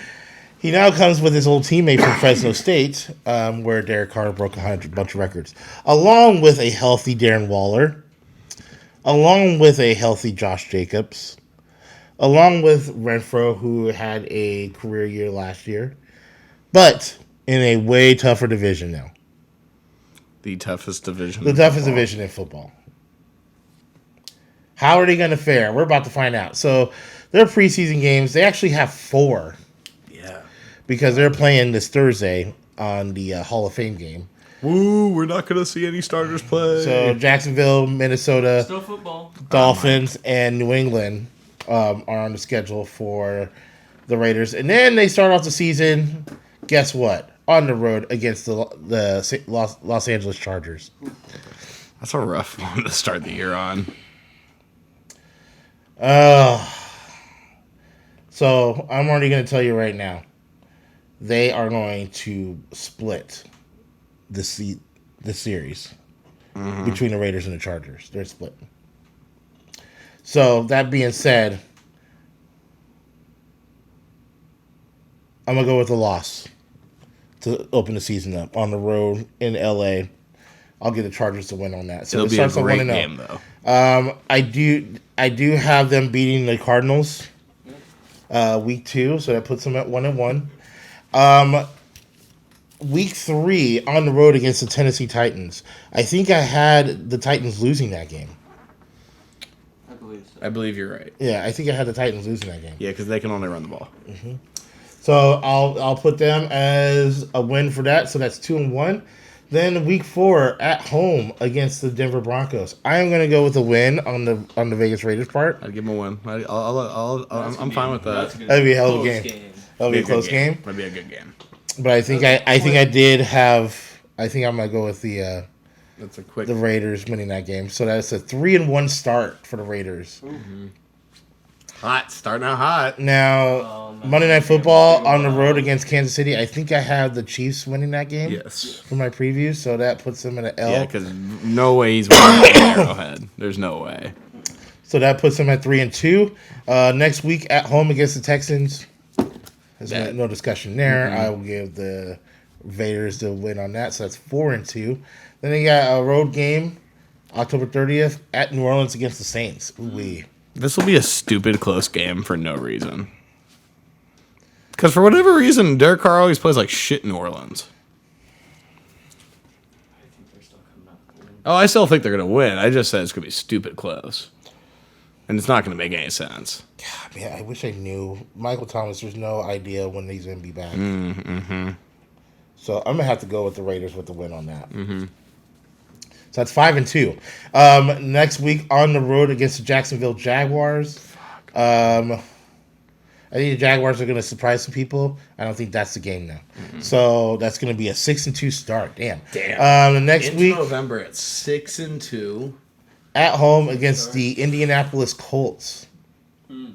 he now comes with his old teammate from Fresno State, where Derek Carr broke a bunch of records, along with a healthy Darren Waller, along with a healthy Josh Jacobs, along with Renfro, who had a career year last year, but in a way tougher division now. The toughest division. The toughest division in football. How are they going to fare? We're about to find out. So their preseason games, they actually have 4. Yeah. Because they're playing this Thursday on the Hall of Fame game. Woo, we're not going to see any starters play. So Jacksonville, Minnesota, Still football. Dolphins, and New England are on the schedule for the Raiders. And then they start off the season, guess what? On the road against the Los Angeles Chargers. That's a rough one to start the year on. So I'm already going to tell you right now, they are going to split the series between the Raiders and the Chargers. They're splitting. So that being said, I'm going to go with a loss to open the season up on the road in LA. I'll get the Chargers to win on that. So It'll be a great game, though. I do have them beating the Cardinals week 2, so that puts them at 1-1. Week 3 on the road against the Tennessee Titans. I think I had the Titans losing that game. I believe so. I believe you're right. Yeah, I think I had the Titans losing that game. Yeah, because they can only run the ball. Mm-hmm. So I'll put them as a win for that. So that's 2-1. Then week 4 at home against the Denver Broncos. I am going to go with a win on the Vegas Raiders part. I'd give them a win. I'm fine with that. That'd be a hell of a game. That'll be a close game. That'd be a good game. But I think I did have. I think I'm gonna go with the Raiders winning that game. So that's a 3-1 start for the Raiders. Mm-hmm. Hot, starting out hot. Now Monday Night Football on the road against Kansas City. I think I have the Chiefs winning that game. Yes. For my preview, so that puts them in an L. Yeah, because no way he's winning Arrowhead. There's no way. So that puts them at 3-2. Next week at home against the Texans. There's no discussion there. Mm-hmm. I will give the Raiders the win on that. So that's 4-2. Then they got a road game, October 30th at New Orleans against the Saints. Ooh-wee. This will be a stupid close game for no reason. Because for whatever reason, Derek Carr always plays like shit in New Orleans. I think they're still coming up. Oh, I still think they're going to win. I just said it's going to be stupid close. And it's not going to make any sense. God, man, I wish I knew. Michael Thomas, there's no idea when he's going to be back. Mm-hmm. So I'm going to have to go with the Raiders with the win on that. Mm-hmm. So that's 5-2. Next week on the road against the Jacksonville Jaguars. I think the Jaguars are going to surprise some people. I don't think that's the game now. Mm-hmm. So that's going to be a 6-2 start. Damn. The next week November at 6-2 at home against the Indianapolis Colts. That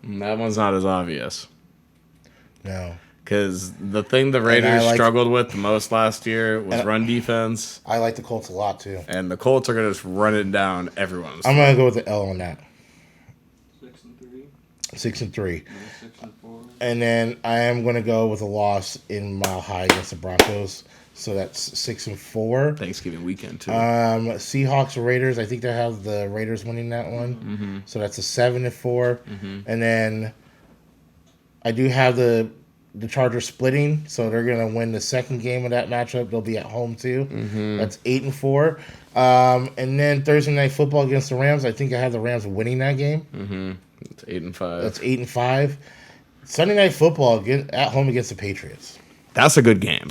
one's not as obvious. No. Because the thing the Raiders struggled with the most last year was run defense. I like the Colts a lot, too. And the Colts are going to just run it down everyone's. I'm going to go with the L on that. 6-3. 6-3. 6-4. And then I am going to go with a loss in Mile High against the Broncos. So that's 6-4. Thanksgiving weekend, too. Seahawks or Raiders. I think they have the Raiders winning that one. Mm-hmm. So that's a 7-4. Mm-hmm. And then I do have the Chargers splitting, so they're going to win the second game of that matchup. They'll be at home, too. Mm-hmm. That's 8-4. And then Thursday Night Football against the Rams. I think I have the Rams winning that game. Mm-hmm. It's 8-5. That's 8-5. Sunday Night Football at home against the Patriots. That's a good game.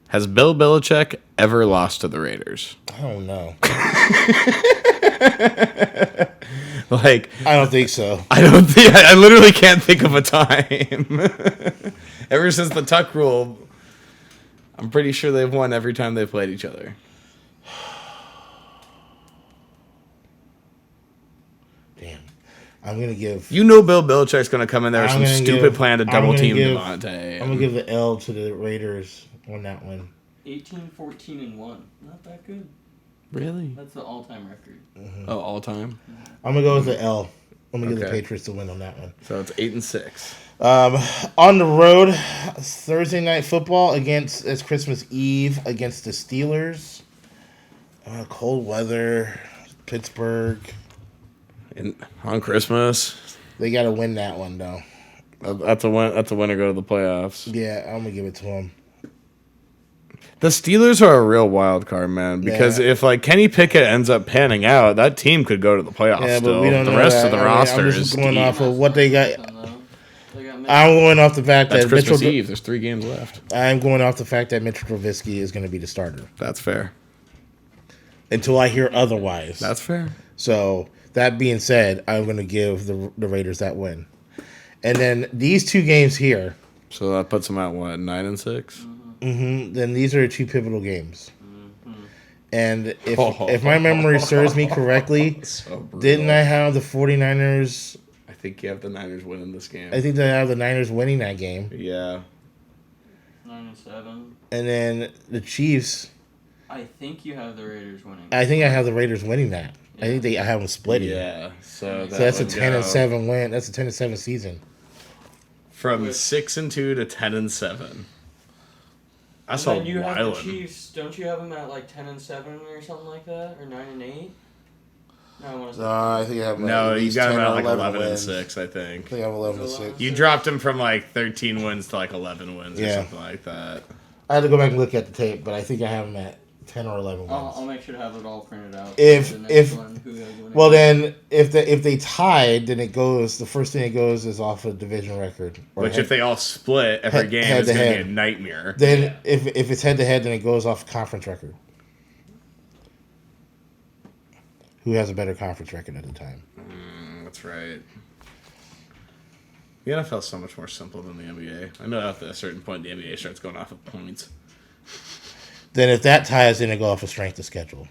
Has Bill Belichick ever lost to the Raiders? I don't know. Like, I don't think so. I literally can't think of a time. Ever since the Tuck rule, I'm pretty sure they've won every time they've played each other. I'm gonna give. You know Bill Belichick's going to come in there with I'm some gonna stupid give- plan to I'm double gonna team give- Davante. I'm gonna give the L to the Raiders on that one. 18-14-1. Not that good. Really? That's the all-time record. Oh, all time? I'm gonna go with the L. I'm gonna give the Okay. Patriots the win on that one. So it's 8-6. On the road, Thursday night football it's Christmas Eve against the Steelers. Cold weather, Pittsburgh. On Christmas. They got to win that one though. That's a win. That's a winner. Go to the playoffs. Yeah, I'm gonna give it to them. The Steelers are a real wild card, man. Because if like Kenny Pickett ends up panning out, that team could go to the playoffs. Yeah, still. but we don't the know rest that. of the I mean, roster I'm is just going deep. off of what they got. They got I'm going off the fact That's that Christmas Mitchell. Eve. There's 3 games left. I'm going off the fact that Mitchell Trubisky is going to be the starter That's fair. until I hear otherwise. That's fair. So that being said, I'm going to give the Raiders that win. And then these 2 games here. So that puts them at what, 9-6? Then these are 2 pivotal games. And if my memory serves me correctly, So brutal. didn't I have the 49ers? I think you have the Niners winning this game. I think that I have the Niners winning that game. Yeah. 9-7. And then the Chiefs, I think you have the Raiders winning. I think I have the Raiders winning that. I think I have them splitting. Yeah. So So that's a would 10-7 go win. That's a 10-7 season. from 6-2 to 10-7. That's And a then you have the wild. Chiefs. Don't you have them at like 10-7 or something like that, or 9-8? No, I want to say. I think I have No, at you least got 10 them or at like 11 11-6, wins. I think. I think I have 11-6. You dropped him from like 13 wins to like 11 wins or Yeah. something like that. I had to go back and look at the tape, but I think I have them at 10 or 11 wins. I'll make sure to have it all printed out. If- for the next if- one, who has winning. Well, then if they tied, then it goes. The first thing it goes is off a division record. Or Which, head- if they all split every head- game, head it's to going to be head. a nightmare. then if it's head to head, then it goes off conference record. Who has a better conference record at the time? That's right. The NFL is so much more simple than the NBA. I know at a certain point the NBA starts going off of points. Then if that ties, then it go off of strength of schedule.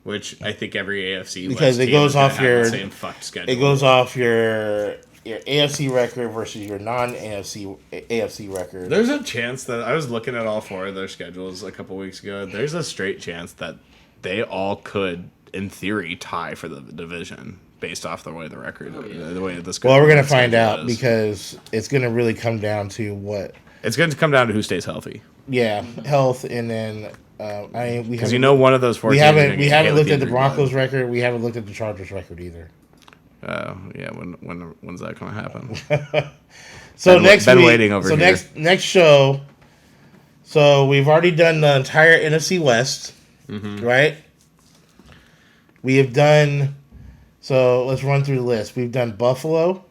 Which I think every AFC Because West it team goes is gonna off have your- the same fucked schedule. It goes off your AFC record versus your AFC record. There's a chance that I was looking at all 4 of their schedules a couple weeks ago. There's a straight chance that they all could, in theory, tie for the division based off the way the record, the way this. Well, we're gonna find schedule out is. because it's gonna really come down to what. It's going to come down to who stays healthy. Yeah, health, and then we Because you know one of those 4 we teams are haven't gonna we get haven't hit looked with at the injury bug. Broncos record. We haven't looked at the Chargers record either. Yeah, when's that going to happen? So Been next been week, waiting over so here. next show. So we've already done the entire NFC West, right? We have done. So let's run through the list. We've done Buffalo.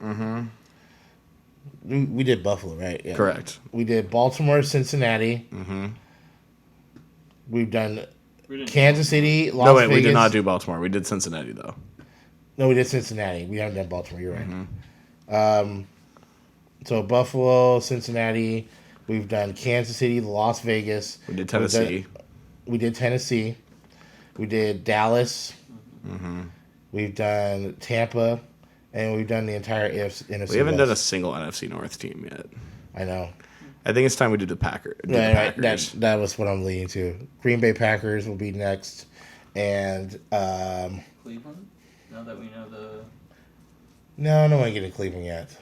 We did Buffalo, right? Yeah. Correct. We did Baltimore, Cincinnati. We've done We didn't- Kansas City, Las No, wait, Vegas. we did not do Baltimore. We did Cincinnati, though. No, we did Cincinnati. We haven't done Baltimore. You're right. So Buffalo, Cincinnati. We've done Kansas City, Las Vegas. We did Tennessee. We did Tennessee. We did Dallas. We've done Tampa, and we've done the entire NFC. We haven't done a West. single NFC North team yet. I know. I think it's time we do the Packers. Right, that was what I'm leading to. Green Bay Packers will be next, and Cleveland. Now that we know the. no, I don't want to get into Cleveland yet.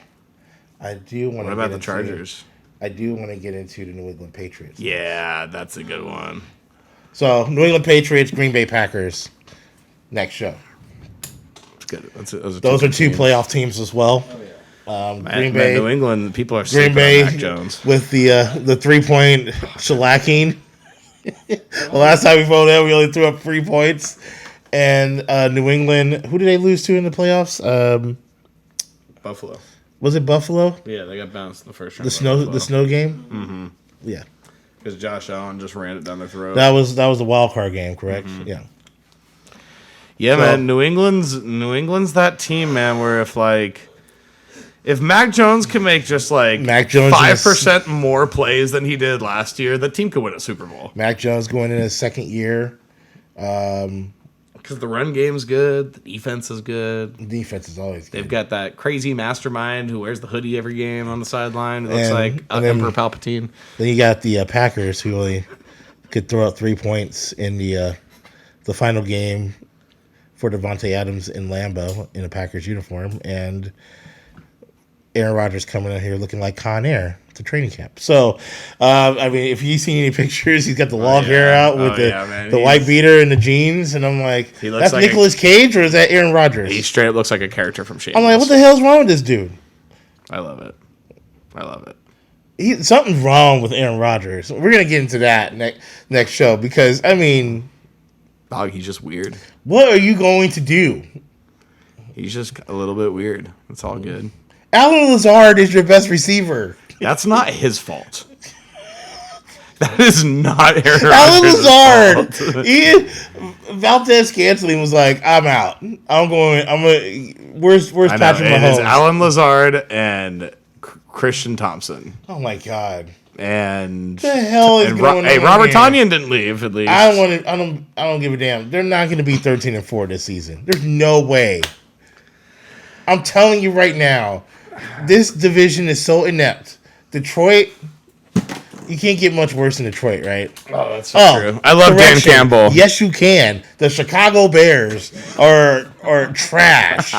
I do want to. What about the Chargers? I do want to get into the New England Patriots. Yeah, that's a good one. So New England Patriots, Green Bay Packers, next show. It's good. Those are 2 playoff teams as well. Oh yeah. Green Bay, New England, people are Green sleeping Bay on Mac Jones. with the 3-point shellacking. The last time we voted out, we only threw up 3 points. And New England, who did they lose to in the playoffs? Buffalo. Was it Buffalo? Yeah, they got bounced in the first round. The snow game. Mm-hmm. Yeah, Because Josh Allen just ran it down their throat. that was the wild card game, correct? Yeah. Yeah, So- man. New England's that team, man. Where if Mac Jones can make just like Mac Jones 5% more plays than he did last year, the team could win a Super Bowl. Mac Jones going in his second year. Because the run game's good. The defense is good. Defense is always good. They've got that crazy mastermind who wears the hoodie every game on the sideline. It looks And- like and then- Emperor Palpatine. Then you got the Packers, who only could throw out 3 points in the final game for Davante Adams in Lambeau in a Packers uniform, and Aaron Rodgers coming out here looking like Con Air to training camp. So, I mean, if you see any pictures, he's got the long hair out with the white beater and the jeans, and I'm like, that's like Nicolas Cage, or is that Aaron Rodgers? He straight up looks like a character from Shameless. I'm like, what the hell's wrong with this dude? I love it. Something's wrong with Aaron Rodgers. We're gonna get into that next show because I mean, Dog, he's just weird. What are you going to do? He's just a little bit weird. It's all good. Alan Lazard is your best receiver. That's not his fault. That is not Aaron Alan Rodgers' Lazard. Valdez Scantling was like, I'm out. Where's Patrick Mahomes? It is Alan Lazard and Christian Thompson. Oh my God. And the hell is going on? Hey, Robert Tonyan didn't leave at least. I don't give a damn. They're not going to be 13-4 this season. There's no way. I'm telling you right now, this division is so inept. Detroit, you can't get much worse than Detroit, right? Oh, that's so true. I love Dan Campbell. Yes, you can. The Chicago Bears are trash.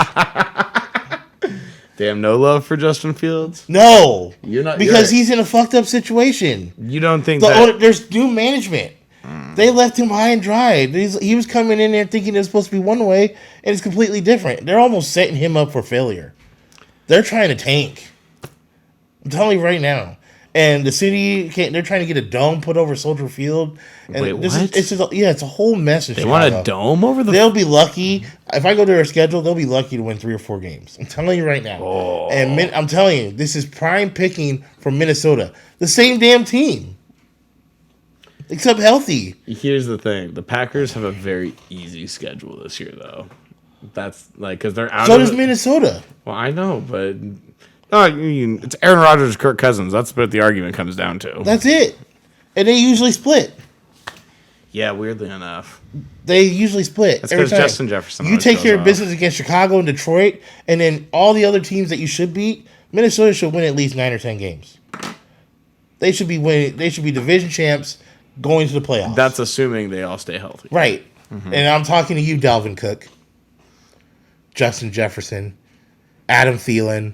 Damn, no love for Justin Fields? No. You're because he's in a fucked up situation. You don't think there's new management. They left him high and dry. He was coming in there thinking it was supposed to be one way, and it's completely different. They're almost setting him up for failure. They're trying to tank. I'm telling you right now. And the city they're trying to get a dome put over Soldier Field. And wait, what? It's a whole mess. They want a dome over the... They'll be lucky. If I go to their schedule, they'll be lucky to win 3 or 4 games. I'm telling you right now. Oh. And I'm telling you, this is prime picking from Minnesota. The same damn team. Except healthy. Here's the thing. The Packers have a very easy schedule this year, though. That's like, because they're out So does Minnesota. Well, I know, but... No, it's Aaron Rodgers, Kirk Cousins. That's what the argument comes down to. That's it. And they usually split. Yeah, weirdly enough. They usually split. That's because Justin Jefferson. You take care of business against Chicago and Detroit, and then all the other teams that you should beat, Minnesota should win at least 9 or 10 games. They should be winning. They should be division champs going to the playoffs. That's assuming they all stay healthy. Right. Mm-hmm. And I'm talking to you, Dalvin Cook, Justin Jefferson, Adam Thielen.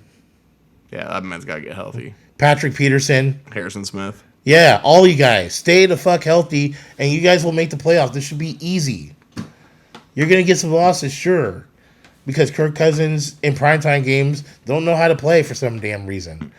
Yeah, that man's got to get healthy. Patrick Peterson. Harrison Smith. Yeah, all you guys. Stay the fuck healthy, and you guys will make the playoffs. This should be easy. You're going to get some losses, sure, because Kirk Cousins in primetime games don't know how to play for some damn reason.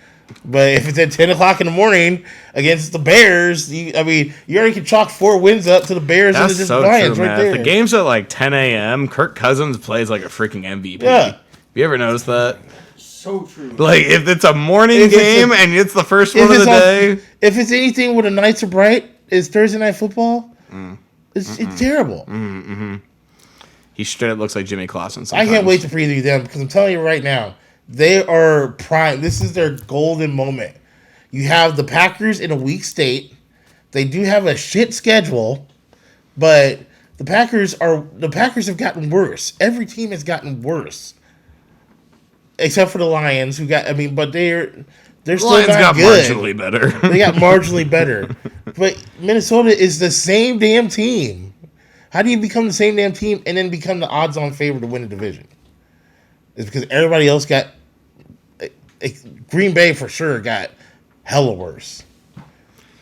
But if it's at 10 o'clock in the morning against the Bears, you already can chalk 4 wins up to the Bears and the Lions right there. The game's at like 10 a.m. Kirk Cousins plays like a freaking MVP. Yeah. You ever noticed that? So true. Like, if it's a morning game and it's the first one of the day. If it's anything where the nights are bright, it's Thursday Night Football. It's terrible. He straight up looks like Jimmy Clausen sometimes. I can't wait to preview them because I'm telling you right now, they are prime. This is their golden moment. You have the Packers in a weak state. They do have a shit schedule, but the Packers have gotten worse. Every team has gotten worse. Except for the Lions, but they're still Lions not got good. Marginally better. They got marginally better. But Minnesota is the same damn team. How do you become the same damn team and then become the odds-on favorite to win the division? It's because everybody else got... Green Bay for sure got hella worse.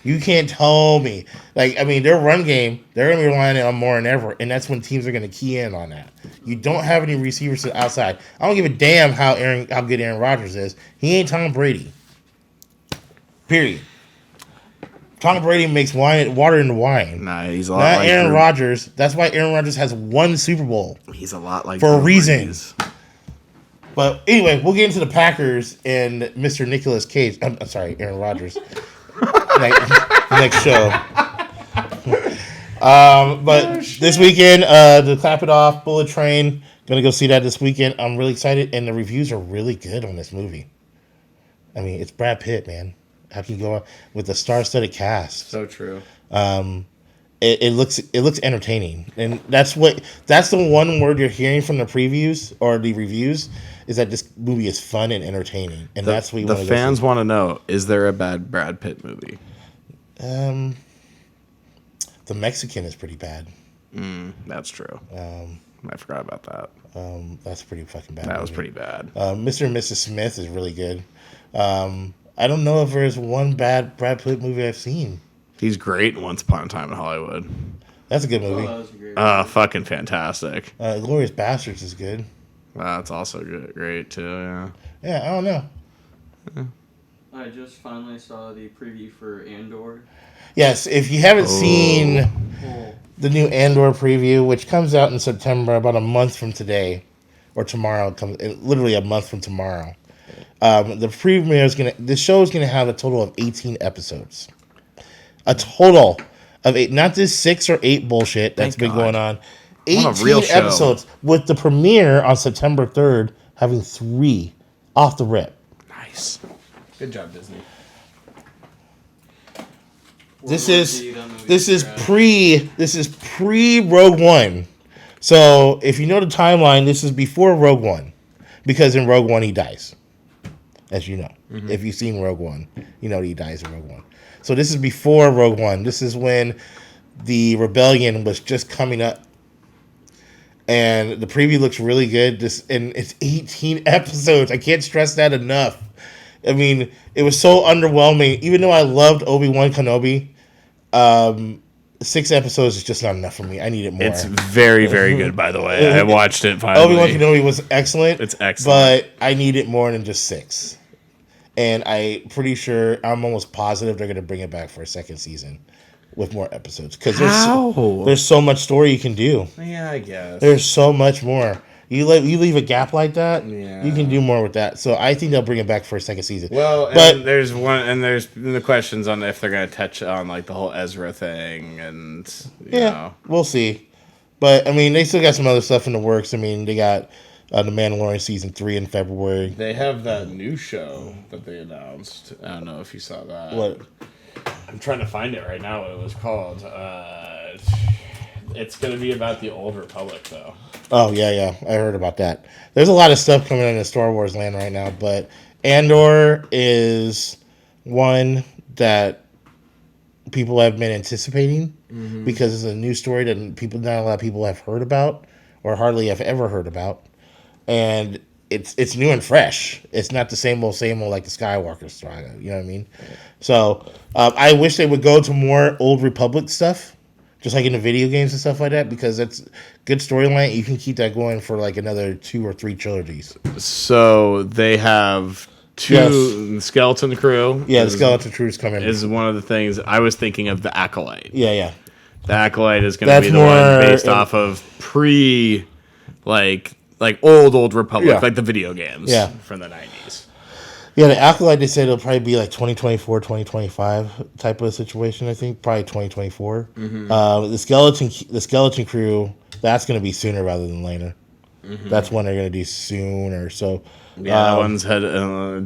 You can't tell me. Their run game, they're going to be relying on more than ever, and that's when teams are going to key in on that. You don't have any receivers to the outside. I don't give a damn how good Aaron Rodgers is. He ain't Tom Brady. Period. Tom Brady makes water into wine. Nah, he's a lot Not like Aaron Rodgers. That's why Aaron Rodgers has 1 Super Bowl. He's a lot like for a reason. Brady's. But anyway, we'll get into the Packers and Mr. Nicolas Cage. I'm sorry, Aaron Rodgers. next show. But this weekend, to clap it off, Bullet Train. Gonna go see that this weekend. I'm really excited, and the reviews are really good on this movie. It's Brad Pitt, man. How can you go with a star-studded cast? So true. it looks entertaining, and that's the one word you're hearing from the previews or the reviews is that this movie is fun and entertaining, and that's what you want to fans want to know: is there a bad Brad Pitt movie? The Mexican is pretty bad. That's true. I forgot about that. That's pretty fucking bad. That was pretty bad. Mr. and Mrs. Smith is really good. I don't know if there's one bad Brad Pitt movie I've seen. He's great in Once Upon a Time in Hollywood. That's a good movie. That was a great movie. Fucking fantastic. Glorious Bastards is good. That's also good, great too. Yeah. Yeah, I don't know. I just finally saw the preview for Andor. Yes, if you haven't seen Cool. the new Andor preview, which comes out in September, about a month from today, or tomorrow, literally a month from tomorrow. The premiere is the show is gonna have a total of 18 episodes. A total of 8, not this 6 or 8 bullshit that's Thank been God. going on. I want a 18 real show. episodes with the premiere on September 3rd having 3 off the rip. Nice. Good job, Disney. This World War is Z, that movie's this is trash. pre Rogue One. So if you know the timeline, this is before Rogue One, because in Rogue One he dies, as you know. If you've seen Rogue One, you know he dies in Rogue One. So this is before Rogue One. This is when the rebellion was just coming up, and the preview looks really good. And it's 18 episodes. I can't stress that enough. I mean, it was so underwhelming. Even though I loved Obi-Wan Kenobi, 6 episodes is just not enough for me. I needed more. It's very, very good, by the way. I watched it finally. Obi-Wan Kenobi was excellent. It's excellent. But I needed more than just 6. And I'm almost positive they're going to bring it back for a second season with more episodes. Because there's so much story you can do. Yeah, I guess. There's so much more. You leave a gap like that, you can do more with that. So I think they'll bring it back for a second season. Well, but there's the questions on if they're going to touch on like the whole Ezra thing, and you know. we'll see. But I mean, they still got some other stuff in the works. I mean, they got The Mandalorian season 3 in February. They have that new show that they announced. I don't know if you saw that. What? I'm trying to find it right now. What it was called. It's going to be about the Old Republic, though. Oh, yeah. I heard about that. There's a lot of stuff coming into Star Wars land right now, but Andor is one that people have been anticipating because it's a new story that not a lot of people have heard about or hardly have ever heard about. And it's new and fresh. It's not the same old like the Skywalker saga. You know what I mean? So I wish they would go to more Old Republic stuff. Just like in the video games and stuff like that, because that's good storyline. You can keep that going for like another 2 or 3 trilogies. So they have 2 the Skeleton Crew. Yeah, the Skeleton Crew is coming. Is one of the things I was thinking of. The Acolyte. Yeah. The Acolyte is going to be the one based off of old Republic, like the video games from the 90s. Yeah, the Acolyte, they said it'll probably be like 2024, 2025 type of situation, I think. Probably 2024. The Skeleton Crew, that's going to be sooner rather than later. That's one they're going to do sooner. So, that one's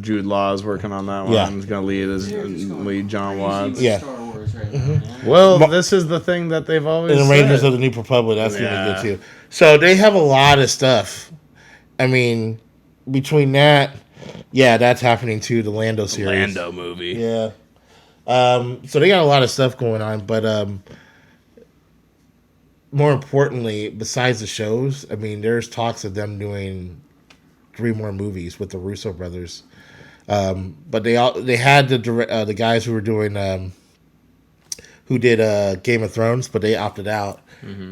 Jude Law's working on that one. Yeah. He's going to lead John Watts. Yeah. Star Wars right now, man. Well, this is the thing that they've always And the said. Rangers of the New Republic, that's going to be good too. So they have a lot of stuff. I mean, between that, that's happening too. The Lando series, Lando movie. Yeah. So they got a lot of stuff going on, but more importantly, besides the shows, I mean, there's talks of them doing 3 more movies with the Russo brothers. But they had the guys who were doing who did Game of Thrones, but they opted out.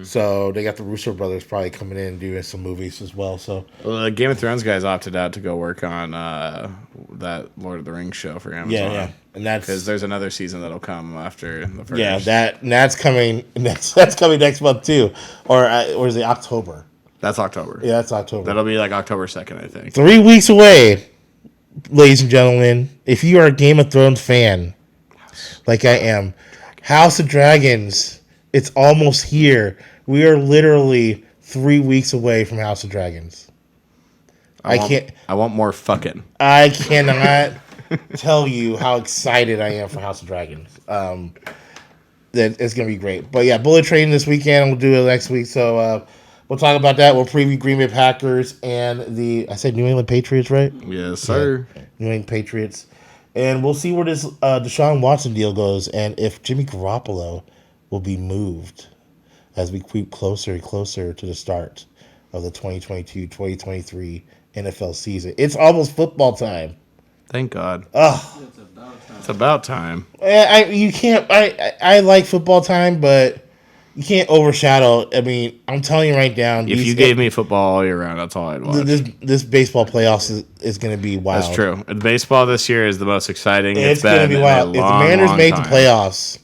So they got the Russo brothers probably coming in and doing some movies as well. So the Game of Thrones guys opted out to go work on that Lord of the Rings show for Amazon. Yeah, and that's because there's another season that'll come after the first. Yeah, that's coming. That's coming next month too, or is it October? That's October. Yeah, that's October. That'll be like October 2nd, I think. 3 weeks away, ladies and gentlemen. If you are a Game of Thrones fan, like I am, House of Dragons. It's almost here. We are literally 3 weeks away from House of Dragons. I want more fucking. I cannot tell you how excited I am for House of Dragons. that it's gonna be great. But yeah, bullet train this weekend. We'll do it next week. So we'll talk about that. We'll preview Green Bay Packers and I said New England Patriots, right? Yes, sir. Yeah, New England Patriots. And we'll see where this Deshaun Watson deal goes and if Jimmy Garoppolo will be moved as we creep closer and closer to the start of the 2022-2023 NFL season. It's almost football time. Thank God. Oh, It's about time. you can't. I like football time, but you can't overshadow. I mean, I'm telling you right now. If you gave me football all year round, that's all I'd watch. This baseball playoffs is going to be wild. That's true. And baseball this year is the most exciting It's been going to be wild. in a If long, the Mariners long made time. the playoffs,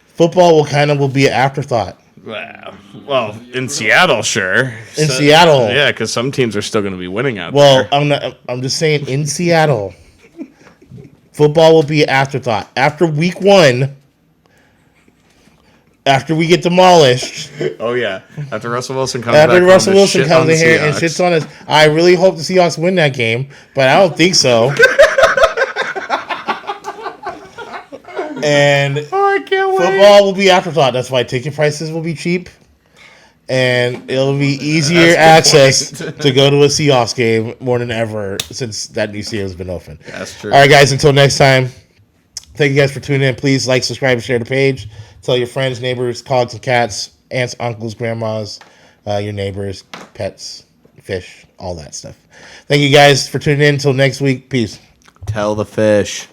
football will be an afterthought. Well, in Seattle, sure. In Seattle, Yeah, because some teams are still going to be winning out well, there. I'm just saying. In Seattle, football will be an afterthought after week 1. After we get demolished, Oh, yeah. After Russell Wilson comes after back Russell home to Wilson shit comes on in here and Seahawks. shits on us, I really hope the Seahawks win that game, but I don't think so. And I can't football will be afterthought. That's why ticket prices will be cheap, and it'll be easier access to go to a Seahawks game more than ever since that new stadium has been open. That's true. All right, guys. Until next time, thank you guys for tuning in. Please like, subscribe, and share the page. Tell your friends, neighbors, dogs and cats, aunts, uncles, grandmas, your neighbors, pets, fish, all that stuff. Thank you guys for tuning in. Until next week. Peace. Tell the fish.